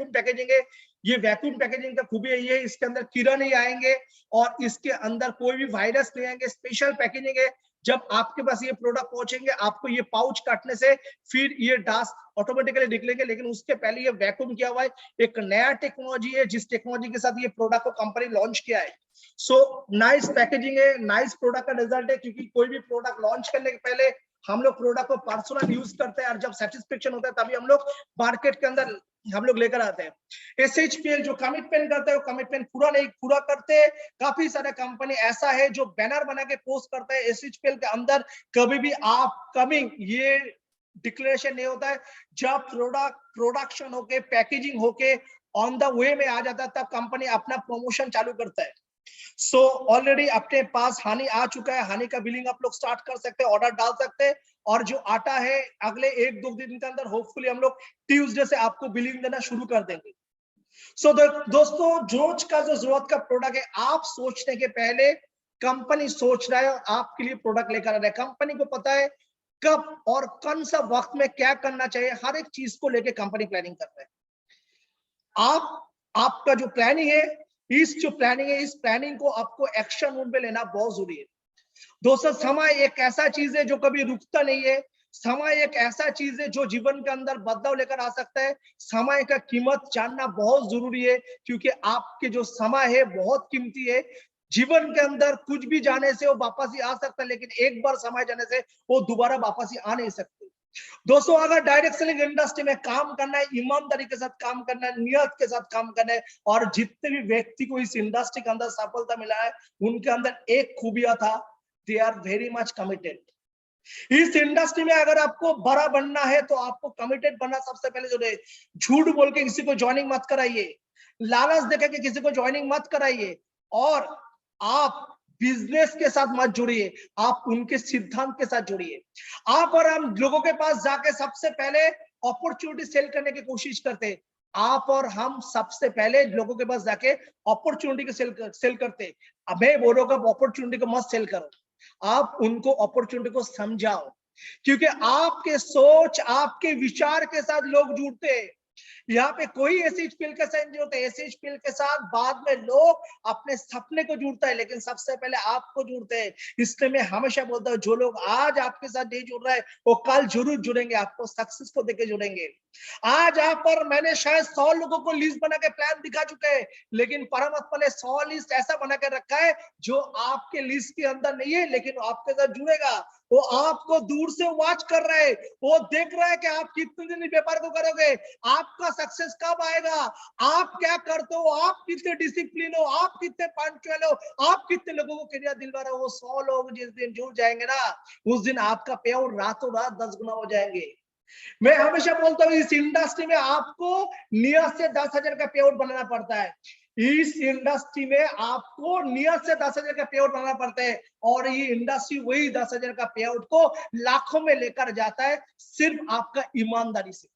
पैकेजिंग है। ये वैक्यूम पैकेजिंग का खूबी ये है, इसके अंदर कीड़ा नहीं आएंगे और इसके अंदर कोई भी वायरस नहीं आएंगे। स्पेशल पैकेजिंग है। जब आपके पास ये प्रोडक्ट पहुंचेंगे, आपको ये पाउच काटने से फिर ये डास्ट ऑटोमेटिकली निकलेंगे, लेकिन उसके पहले ये वैक्यूम किया हुआ है। एक नया टेक्नोलॉजी है, जिस टेक्नोलॉजी के साथ ये प्रोडक्ट को कंपनी लॉन्च किया है। सो नाइस पैकेजिंग है, नाइस प्रोडक्ट का रिजल्ट है, क्योंकि कोई भी प्रोडक्ट लॉन्च करने के पहले हम लोग प्रोडक्ट को पर्सनल यूज करते हैं, और जब सेटिस्फेक्शन होता है तभी हम लोग मार्केट के अंदर हम लोग लेकर आते हैं। SHPL जो कमिटमेंट करते हैं वो कमिटमेंट पूरा करते हैं। काफी सारे कंपनी ऐसा है जो बैनर बना के पोस्ट करते हैं, SHPL के अंदर कभी भी आप कमिंग ये डिक्लेरेशन नहीं होता है। जब प्रोडक्शन होके पैकेजिंग होके ऑन द वे में आ जाता है, तब कंपनी अपना प्रमोशन चालू करता है। सो ऑलरेडी अपने पास हानि आ चुका है, हानि का बिलिंग आप लोग स्टार्ट कर सकते हैं, ऑर्डर डाल सकते हैं। और जो आटा है अगले 1-2 दिन के अंदर होपफुली हम लोग ट्यूसडे से आपको बिलिंग देना शुरू कर देंगे। सो दोस्तों, जोज का जो जरूरत का प्रोडक्ट है, आप सोचने के पहले कंपनी सोच रहा है और आपके लिए प्रोडक्ट लेकर आ रहा है। कंपनी को पता है कब और कौन सा वक्त में क्या करना चाहिए, हर एक चीज को लेकर कंपनी प्लानिंग कर रहा है। आपका जो प्लानिंग है, इस प्लानिंग को आपको एक्शन मोड में लेना बहुत जरूरी है। दोस्तों, समय एक ऐसा चीज है जो कभी रुकता नहीं है। समय एक ऐसा चीज है जो जीवन के अंदर बदलाव लेकर आ सकता है। समय का कीमत जानना बहुत जरूरी है, क्योंकि आपके जो समय है बहुत कीमती है। जीवन के अंदर कुछ भी जाने से वो वापस ही आ सकता है, लेकिन एक बार समय जाने से वो दोबारा वापस ही आ नहीं सकते। दोस्तों, अगर डायरेक्ट सेलिंग इंडस्ट्री में काम करना है, ईमानदारी के साथ काम करना है, नियत के साथ काम करना है, और जितने भी व्यक्ति को इस इंडस्ट्री के अंदर सफलता मिला है, उनके अंदर एक खूबिया था, they are very much committed. इस इंडस्ट्री में अगर आपको बड़ा बनना है तो आपको कमिटेड बनना सबसे पहले जरूरी है। झूठ बोल के किसी को ज्वाइनिंग मत कराइए, लालच देकर के किसी को ज्वाइनिंग मत कराइए, और आप बिजनेस के साथ मत जुड़िए, आप उनके सिद्धांत के साथ जुड़िए। आप और हम लोगों के पास जाके सबसे पहले अपॉर्चुनिटी सेल करने की कोशिश करते हैं। आप और हम सबसे पहले लोगों के पास जाके अपॉर्चुनिटी को सेल करते। अब मैं बोल रहा हूं, अपॉर्चुनिटी को मत सेल करो, आप उनको अपॉर्चुनिटी को समझाओ, क्योंकि आपके सोच, आपके विचार के साथ लोग जुड़ते हैं। यहाँ पे कोई SHPL के साथ नहीं होता है। SHPL के साथ बाद में लोग अपने सपने को जुड़ता है, लेकिन सबसे पहले आपको जुड़ते हैं। इसलिए मैं हमेशा बोलता हूँ, जो लोग आज आपके साथ नहीं जुड़ रहे हैं, वो कल जरूर जुड़ेंगे, आपको सक्सेस को देके जुड़ेंगे। आज आप पर मैंने शायद 100 लोगों को लिस्ट बना के प्लान दिखा चुके हैं, लेकिन परमात्मा ने 100 लिस्ट ऐसा बना के रखा है जो आपके लिस्ट के अंदर नहीं है, लेकिन आपके साथ जुड़ेगा। वो आपको दूर से वॉच कर रहा है, वो देख रहा है कि आप कितने दिन व्यापार को करोगे, आपका सक्सेस कब आएगा, आप क्या करते हो, आप कितने डिसिप्लिन हो, आप कितने पंक्चुअल हो, आप कितने लोगों को करियर दिलवा रहे हो। वो 100 लोग जिस दिन जुड़ जाएंगे ना, उस दिन आपका पे आउट रातों रात 10 गुना हो जाएंगे। मैं हमेशा बोलता हूँ, इस इंडस्ट्री में आपको नियत से 10,000 का पे आउट बनाना पड़ता है। इस इंडस्ट्री में आपको नियत से 10,000 का पे आउट बनाना पड़ता है, और ये इंडस्ट्री वही 10,000 का पे आउट को लाखों में लेकर जाता है, सिर्फ आपका ईमानदारी से।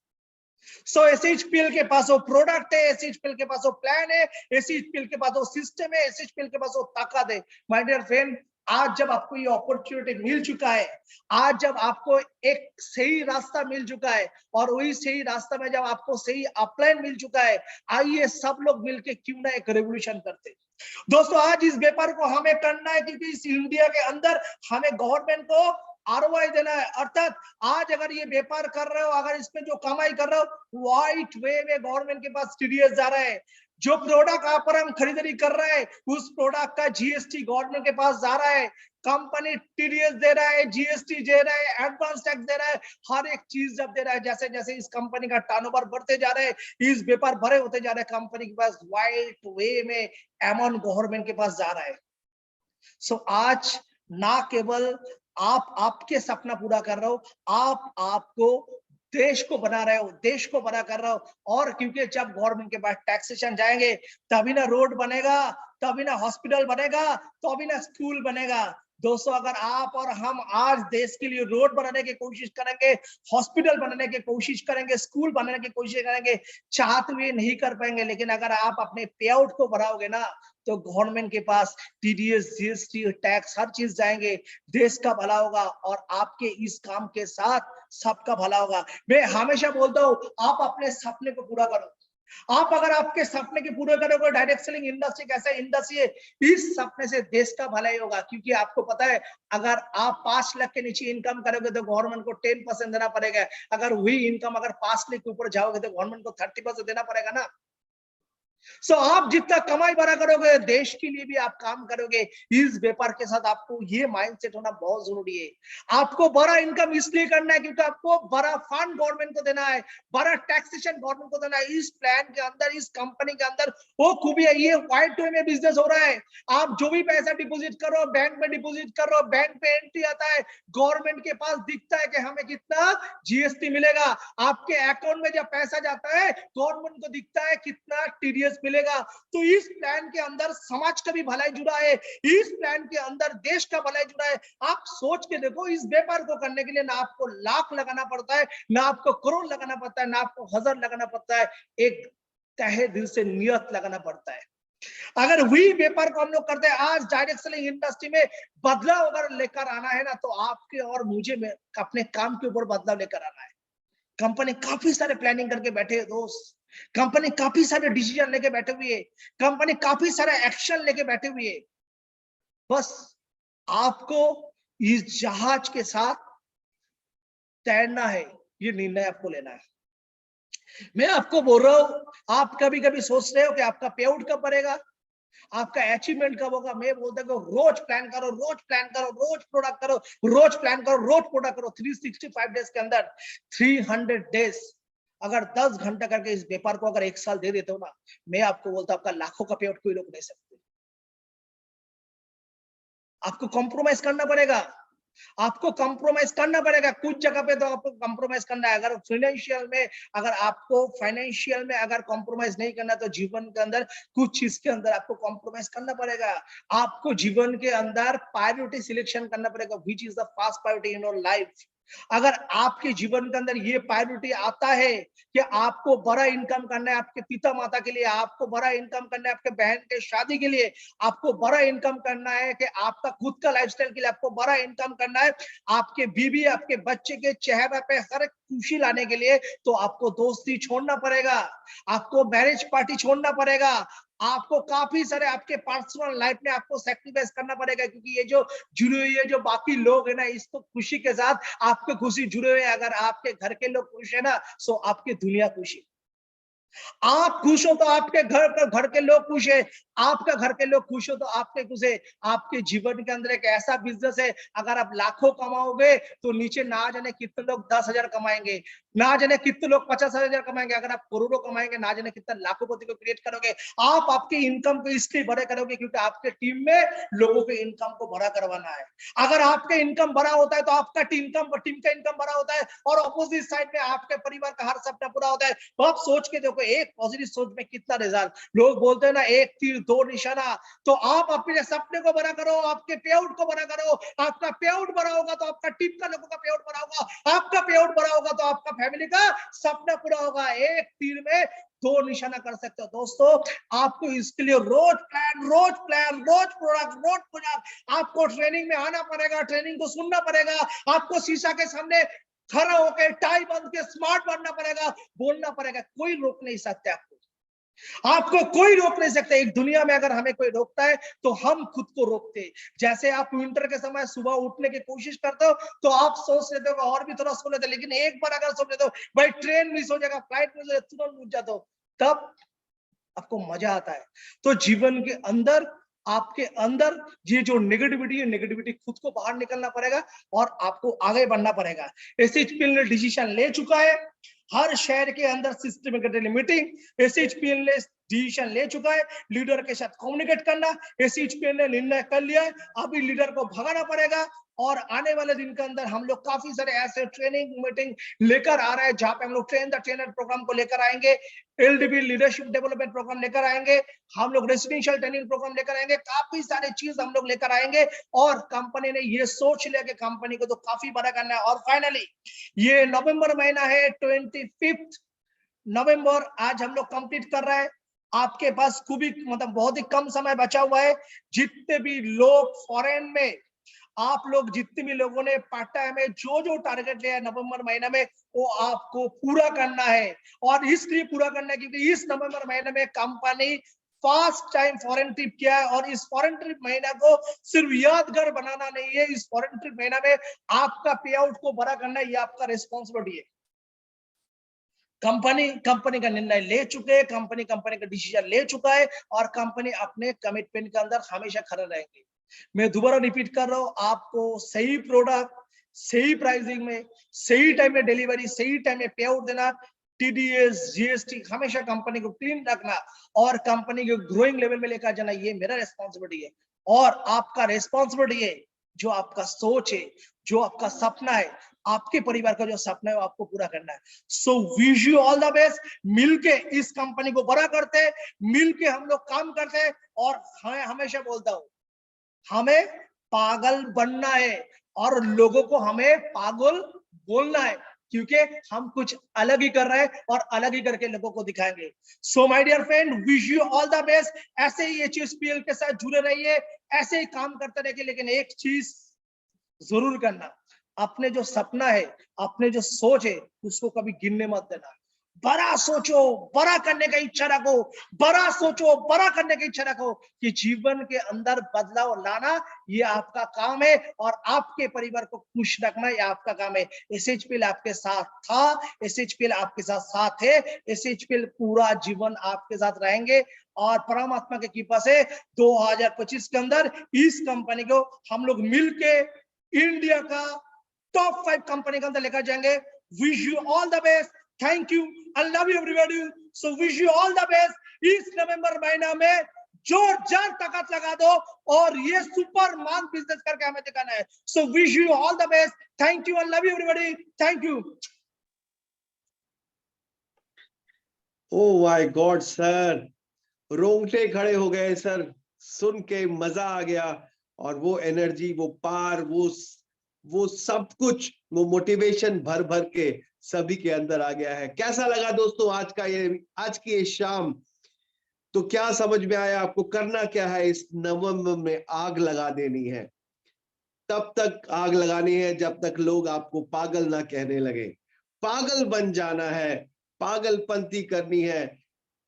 सो SHPL के पास वो प्रोडक्ट है, SHPL के पास वो प्लान है, SHPL के पास वो सिस्टम है, SHPL के पास वो ताकत है। माय डियर फ्रेंड, आज जब आपको ये अपॉर्चुनिटी मिल चुका है, आज जब आपको एक सही रास्ता मिल चुका है, और वही सही रास्ता में जब आपको सही अपलाइन मिल चुका है, आइए सब लोग मिलके क्यों ना एक रेवोल्यूशन करते। दोस्तों, आज इस व्यापार को हमें करना है, क्योंकि इस इंडिया के अंदर हमें गवर्नमेंट को ROI देना है। अर्थात आज अगर ये व्यापार कर रहे हो, अगर इसमें जो कमाई कर रहे हो, वाइट वे में गवर्नमेंट के पास TDS जा रहा है। जो प्रोडक्ट आप और हम खरीदारी कर रहे हैं, उस प्रोडक्ट का GST गवर्नमेंट के पास जा रहा है। कंपनी टीडीएस दे रहा है, जीएसटी दे रहा है, एडवांस टैक्स दे रहा है, हर एक चीज जब दे रहा है, जैसे जैसे इस कंपनी का टर्नओवर बढ़ते जा रहे हैं, इस व्यापार भरे होते जा रहे हैं, कंपनी के पास वाइट वे में अमाउंट गवर्नमेंट के पास जा रहा है। सो आज ना केवल आप आपके सपना पूरा कर रहे हो, आप आपको देश को बना रहे हो, देश को बड़ा कर रहे हो। और क्योंकि जब गवर्नमेंट के पास टैक्सेशन जाएंगे तभी ना रोड बनेगा, तभी ना हॉस्पिटल बनेगा, तभी ना स्कूल बनेगा। दोस्तों, अगर आप और हम आज देश के लिए रोड बनाने की कोशिश करेंगे, हॉस्पिटल बनाने की कोशिश करेंगे, स्कूल बनाने की कोशिश करेंगे, चाहते हुए नहीं कर पाएंगे। लेकिन अगर आप अपने पे आउट को बढ़ाओगे ना, तो गवर्नमेंट के पास टीडीएस, जीएसटी, टैक्स हर चीज जाएंगे, देश का भला होगा और आपके इस काम के साथ सबका भला होगा। मैं हमेशा बोलता हूँ, आप अपने सपने को पूरा करो। आप अगर आपके सपने के पूरे करोगे, डायरेक्ट सेलिंग इंडस्ट्री कैसा इंडस्ट्री है, इस सपने से देश का भलाई होगा। क्योंकि आपको पता है, अगर आप 5 लाख के नीचे इनकम करोगे तो गवर्नमेंट को 10% देना पड़ेगा। अगर वही इनकम अगर 5 लाख के ऊपर जाओगे तो गवर्नमेंट को 30% देना पड़ेगा ना। सो आप जितना कमाई बड़ा करोगे, देश के लिए भी आप काम करोगे। इस व्यापार के साथ आपको ये माइंडसेट होना बहुत जरूरी है। आपको बड़ा इनकम इसलिए करना है क्योंकि आपको बड़ा फंड गवर्नमेंट को देना है, बड़ा टैक्सेशन गवर्नमेंट को देना है। इस प्लान के अंदर, इस कंपनी के अंदर वो खूबी है, ये व्हाइट वे में बिजनेस हो रहा है। आप जो भी पैसा डिपोजिट करो, बैंक में डिपोजिट करो, बैंक पे एंट्री आता है, गवर्नमेंट के पास दिखता है कि हमें कितना जीएसटी मिलेगा। आपके अकाउंट में जब पैसा जाता है, गवर्नमेंट को दिखता है कितना टीडीएस मिलेगा। तो इस प्लान के अंदर समाज का भी भलाई जुड़ा है, इस प्लान के अंदर देश का भलाई जुड़ा है। आप सोच के देखो, इस व्यापार को करने के लिए ना आपको लाख लगाना पड़ता है, ना आपको करोड़ लगाना पड़ता है, ना आपको हजार लगाना पड़ता है, एक तहे दिल से नियत लगाना पड़ता है। अगर वही व्यापार को हम लोग करते हैं, आज डायरेक्ट सेलिंग इंडस्ट्री में बदलाव अगर लेकर आना है ना, तो आपके और मुझे में अपने काम के ऊपर बदलाव लेकर आना है। कंपनी काफी सारे प्लानिंग करके बैठे है दोस्त, कंपनी काफी सारे डिसीजन लेके बैठे हुए है, कंपनी काफी सारे एक्शन लेके बैठे हुए है। बस आपको इस जहाज के साथ तैरना है, ये निर्णय आपको लेना है। मैं आपको बोल रहा हूं, आप कभी कभी सोच रहे हो कि आपका पे आउट कब बढ़ेगा, आपका अचीवमेंट कब होगा। मैं बोलता हूं रोज प्लान करो, रोज प्लान करो, रोज प्रोडक्ट करो, रोज प्लान करो, रोज प्रोडक्ट करो। 365 डेज के अंदर 300 डेज अगर 10 घंटा करके इस व्यापार को अगर 1 साल दे देते हो ना, मैं आपको बोलता हूं आपका लाखों का पे आउट कोई लोग नहीं सकते। आपको कॉम्प्रोमाइज करना पड़ेगा, आपको कॉम्प्रोमाइज करना पड़ेगा। कुछ जगह पे तो आपको कॉम्प्रोमाइज करना है। अगर फाइनेंशियल में, अगर आपको फाइनेंशियल में अगर कॉम्प्रोमाइज नहीं करना, तो जीवन के अंदर कुछ चीज के अंदर आपको कॉम्प्रोमाइज करना पड़ेगा। आपको जीवन के अंदर प्रायोरिटी सिलेक्शन करना पड़ेगा, which is the first priority in your life. अगर आपके जीवन के अंदर ये प्रायोरिटी आता है कि आपको बड़ा इनकम करना है आपके पिता माता के लिए, आपको बड़ा इनकम करना है आपके बहन के शादी के लिए, आपको बड़ा इनकम करना है कि आपका खुद का लाइफस्टाइल के लिए, आपको बड़ा इनकम करना है आपके बीवी, आपके बच्चे के चेहरे पे हर खुशी लाने के लिए, तो आपको दोस्ती छोड़ना पड़ेगा, आपको मैरिज पार्टी छोड़ना पड़ेगा, आपको काफी सारे आपके पर्सनल लाइफ में आपको सैक्रिफाइस करना पड़ेगा। क्योंकि ये जो जुड़े हुए जो बाकी लोग है ना, इसको खुशी के साथ आपके खुशी जुड़े हुए। अगर आपके घर के लोग खुश है ना, सो आपकी दुनिया खुशी। आप खुश हो तो आपके घर के लोग खुश है, आपका घर के लोग खुश हो तो आपके खुश है। आपके जीवन के अंदर एक ऐसा बिजनेस है, अगर आप लाखों कमाओगे तो नीचे ना जाने कितने लोग 10,000 कमाएंगे, ना जाने कितने लोग 50,000 कमाएंगे। अगर आप करोड़ों कमाएंगे, ना जाने कितना लाखोंपति को क्रिएट करोगे। आप आपके इनकम को इसलिए बड़े करोगे क्योंकि आपके टीम में लोगों के इनकम को बड़ा करवाना है। अगर आपके इनकम बड़ा होता है तो आपका टीम का इनकम बड़ा होता है, और अपोजिट साइड में आपके परिवार का हर सपना पूरा होता है। तो आप सोच के देखो, एक पॉजिटिव सोच में कितना रिजल्ट। लोग बोलते हैं ना, एक तीर दो निशाना। तो आप अपने सपने को बड़ा करो, आपके पे आउट को बड़ा करो। आपका पे आउट बड़ा होगा तो आपका टीम का लोगों का पे आउट बड़ा होगा, आपका पे आउट बड़ा होगा तो आपका फैमिली का सपना पूरा होगा। एक तीर में दो निशाना कर सकते हो दोस्तों। आपको इसके लिए रोज प्लान, रोज प्रोडक्ट, रोज प्रोडक्ट। आपको ट्रेनिंग में आना पड़ेगा, ट्रेनिंग को सुनना पड़ेगा, आपको शीशा के सामने खड़ा होकर टाई बांध के स्मार्ट बनना पड़ेगा, बोलना पड़ेगा। कोई रोक नहीं सकता आपको कोई रोक नहीं सकता। एक दुनिया में अगर हमें कोई रोकता है तो हम खुद को रोकते हैं। जैसे आप विंटर के समय सुबह उठने की कोशिश करते हो तो आप सोच लेते हो और भी थोड़ा सो लेते हो, लेकिन एक बार अगर सोच लेते हो भाई ट्रेन मिस हो जाएगा, फ्लाइट मिस हो जाएगा, तुरंत उठ जाते हो, तब आपको मजा आता है। तो जीवन के अंदर आपके अंदर ये जो नेगेटिविटी है, नेगेटिविटी खुद को बाहर निकलना पड़ेगा और आपको आगे बढ़ना पड़ेगा। एसएचपीएल ने डिसीजन ले चुका है, हर शहर के अंदर सिस्टमेटिकली मीटिंग एसएचपीएल ने डिसीजन ले चुका है, लीडर के साथ कम्युनिकेट करना एसएचपीएल ने निर्णय कर लिया है। अभी लीडर को भगाना पड़ेगा और आने वाले दिन के अंदर हम लोग काफी सारे ऐसे ट्रेनिंग मीटिंग लेकर आ रहे हैं जहां पे हम लोग ट्रेन द ट्रेनर प्रोग्राम को लेकर आएंगे, एलडीबी लीडरशिप डेवलपमेंट प्रोग्राम लेकर आएंगे, हम लोग रेसिडेंशियल ट्रेनिंग प्रोग्राम लेकर आएंगे, काफी सारे चीज हम लोग लेकर आएंगे। और कंपनी ने ये सोच लिया कि कंपनी को तो काफी बड़ा करना है। और फाइनली ये नवंबर महीना है, 25 नवंबर आज हम लोग कंप्लीट कर रहे हैं। आपके पास खूब ही मतलब बहुत ही कम समय बचा हुआ है। जितने भी लोग फॉरेन में, आप लोग जितने भी लोगों ने पार्ट टाइम में जो जो टारगेट लिया है नवंबर महीने में, वो आपको पूरा करना है। और इसलिए पूरा करना है क्योंकि इस नवंबर महीने में company first time foreign trip किया है। और इस फॉरेन ट्रिप महीना को सिर्फ यादगार बनाना नहीं है, इस फॉरेन ट्रिप महीना में आपका पे आउट को बड़ा करना है, ये आपका रिस्पॉन्सिबिलिटी है। कंपनी का निर्णय ले चुके हैं, कंपनी का डिसीजन ले चुका है और कंपनी अपने कमिटमेंट के अंदर हमेशा खड़े रहेंगे। मैं दोबारा रिपीट कर रहा हूं, आपको सही प्रोडक्ट, सही प्राइसिंग में, सही टाइम में डिलीवरी, सही टाइम में पे आउट देना, टीडीएस जीएसटी हमेशा कंपनी को क्लीन रखना और कंपनी को ग्रोइंग लेवल में लेकर जाना, ये मेरा रिस्पॉन्सिबिलिटी है। और आपका रिस्पॉन्सिबिलिटी है, जो आपका सोच है, जो आपका सपना है, आपके परिवार का जो सपना है वो आपको पूरा करना है। So wish you all the best. मिलके इस कंपनी को बड़ा करते हैं, मिलके हम लोग काम करते हैं। और मैं हमेशा बोलता हूं, हमें पागल बनना है और लोगों को हमें पागल बोलना है, क्योंकि हम कुछ अलग ही कर रहे हैं और अलग ही करके लोगों को दिखाएंगे। So my dear friend, wish you all the best. ऐसे ही एचएसपीएल के साथ जुड़े रहिए, ऐसे ही काम करते रहिए। लेकिन एक चीज जरूर करना, अपने जो सपना है, अपने जो सोच है, उसको कभी गिनने मत देना। बड़ा सोचो, बड़ा करने का इच्छा रखो, बड़ा सोचो, बड़ा करने की इच्छा रखो कि जीवन के अंदर बदलाव लाना ये आपका काम है और आपके परिवार को खुश रखना ये आपका काम है। एसएचपीएल आपके साथ था, एसएचपीएल आपके साथ है, एसएचपीएल पूरा जीवन आपके साथ रहेंगे। और परमात्मा की कृपा से 2025 के अंदर इस कंपनी को हम लोग मिलके इंडिया का टॉप 5 कंपनी के अंदर लेकर जाएंगे। Wish you all the best, thank you, I love you everybody. So wish you all the best. इस नवंबर महीना में जोरदार ताकत लगा दो और ये सुपर मान बिजनेस करके हमें दिखाना है। So wish you all the best, thank you, I love you everybody, thank you. Oh my God sir, रोंगटे खड़े हो गए सर, सुन के मजा आ गया। और वो एनर्जी, वो पार, वो सब कुछ, वो मोटिवेशन भर भर के सभी के अंदर आ गया है। कैसा लगा दोस्तों आज की ये शाम? तो क्या समझ में आया आपको? करना क्या है? इस नवंबर में आग लगा देनी है। तब तक आग लगानी है जब तक लोग आपको पागल ना कहने लगे। पागल बन जाना है, पागलपंती करनी है।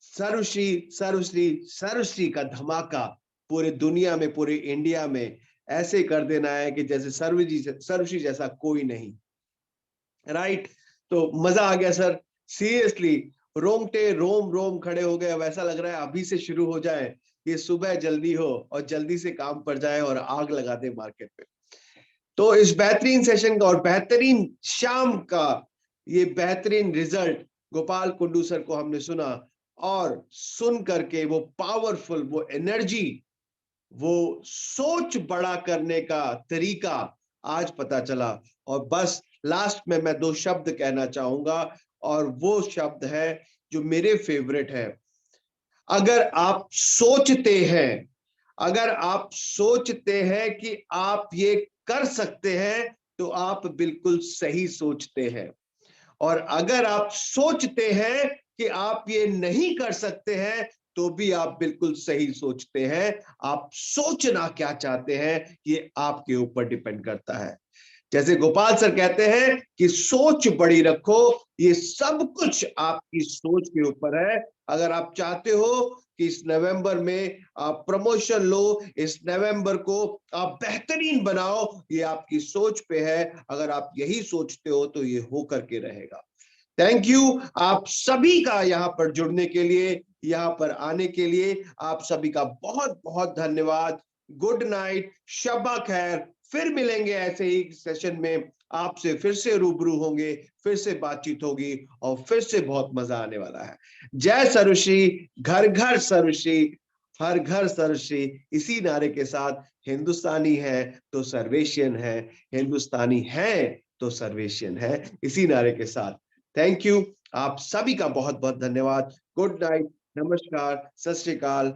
सर्वश्री सर्वश्री सर्वश्री का धमाका पूरे दुनिया में, पूरे इंडिया में ऐसे कर देना है कि जैसे सर्वश्री जैसा कोई नहीं। राइट? तो मजा आ गया सर, सीरियसली रोंगटे रोम रोम खड़े हो गए। वैसा लग रहा है अभी से शुरू हो जाए, ये सुबह जल्दी हो और जल्दी से काम पर जाए और आग लगा दे मार्केट पे। तो इस बेहतरीन सेशन का और बेहतरीन शाम का ये बेहतरीन रिजल्ट गोपाल कुंडू सर को हमने सुना और सुन करके वो पावरफुल, वो एनर्जी, वो सोच बड़ा करने का तरीका आज पता चला। और बस लास्ट में मैं 2 शब्द कहना चाहूंगा और वो शब्द है जो मेरे फेवरेट है। अगर आप सोचते हैं कि आप ये कर सकते हैं तो आप बिल्कुल सही सोचते हैं। और अगर आप सोचते हैं कि आप ये नहीं कर सकते हैं तो भी आप बिल्कुल सही सोचते हैं। आप सोचना क्या चाहते हैं ये आपके ऊपर डिपेंड करता है। जैसे गोपाल सर कहते हैं कि सोच बड़ी रखो, ये सब कुछ आपकी सोच के ऊपर है। अगर आप चाहते हो कि इस नवंबर में आप प्रमोशन लो, इस नवंबर को आप बेहतरीन बनाओ, ये आपकी सोच पे है। अगर आप यही सोचते हो तो ये हो करके रहेगा। थैंक यू आप सभी का यहाँ पर जुड़ने के लिए, यहाँ पर आने के लिए आप सभी का बहुत बहुत धन्यवाद। गुड नाइट, शब्बा खैर। फिर मिलेंगे ऐसे ही सेशन में, आपसे फिर से रूबरू होंगे, फिर से बातचीत होगी और फिर से बहुत मजा आने वाला है। जय सर्वश्री, घर घर सर्वश्री, हर घर सर्वश्री। इसी नारे के साथ हिंदुस्तानी है तो सर्वेशियन है, हिंदुस्तानी है तो सर्वेशियन है, इसी नारे के साथ। थैंक यू आप सभी का बहुत बहुत धन्यवाद। गुड नाइट, नमस्कार, सत श्री अकाल।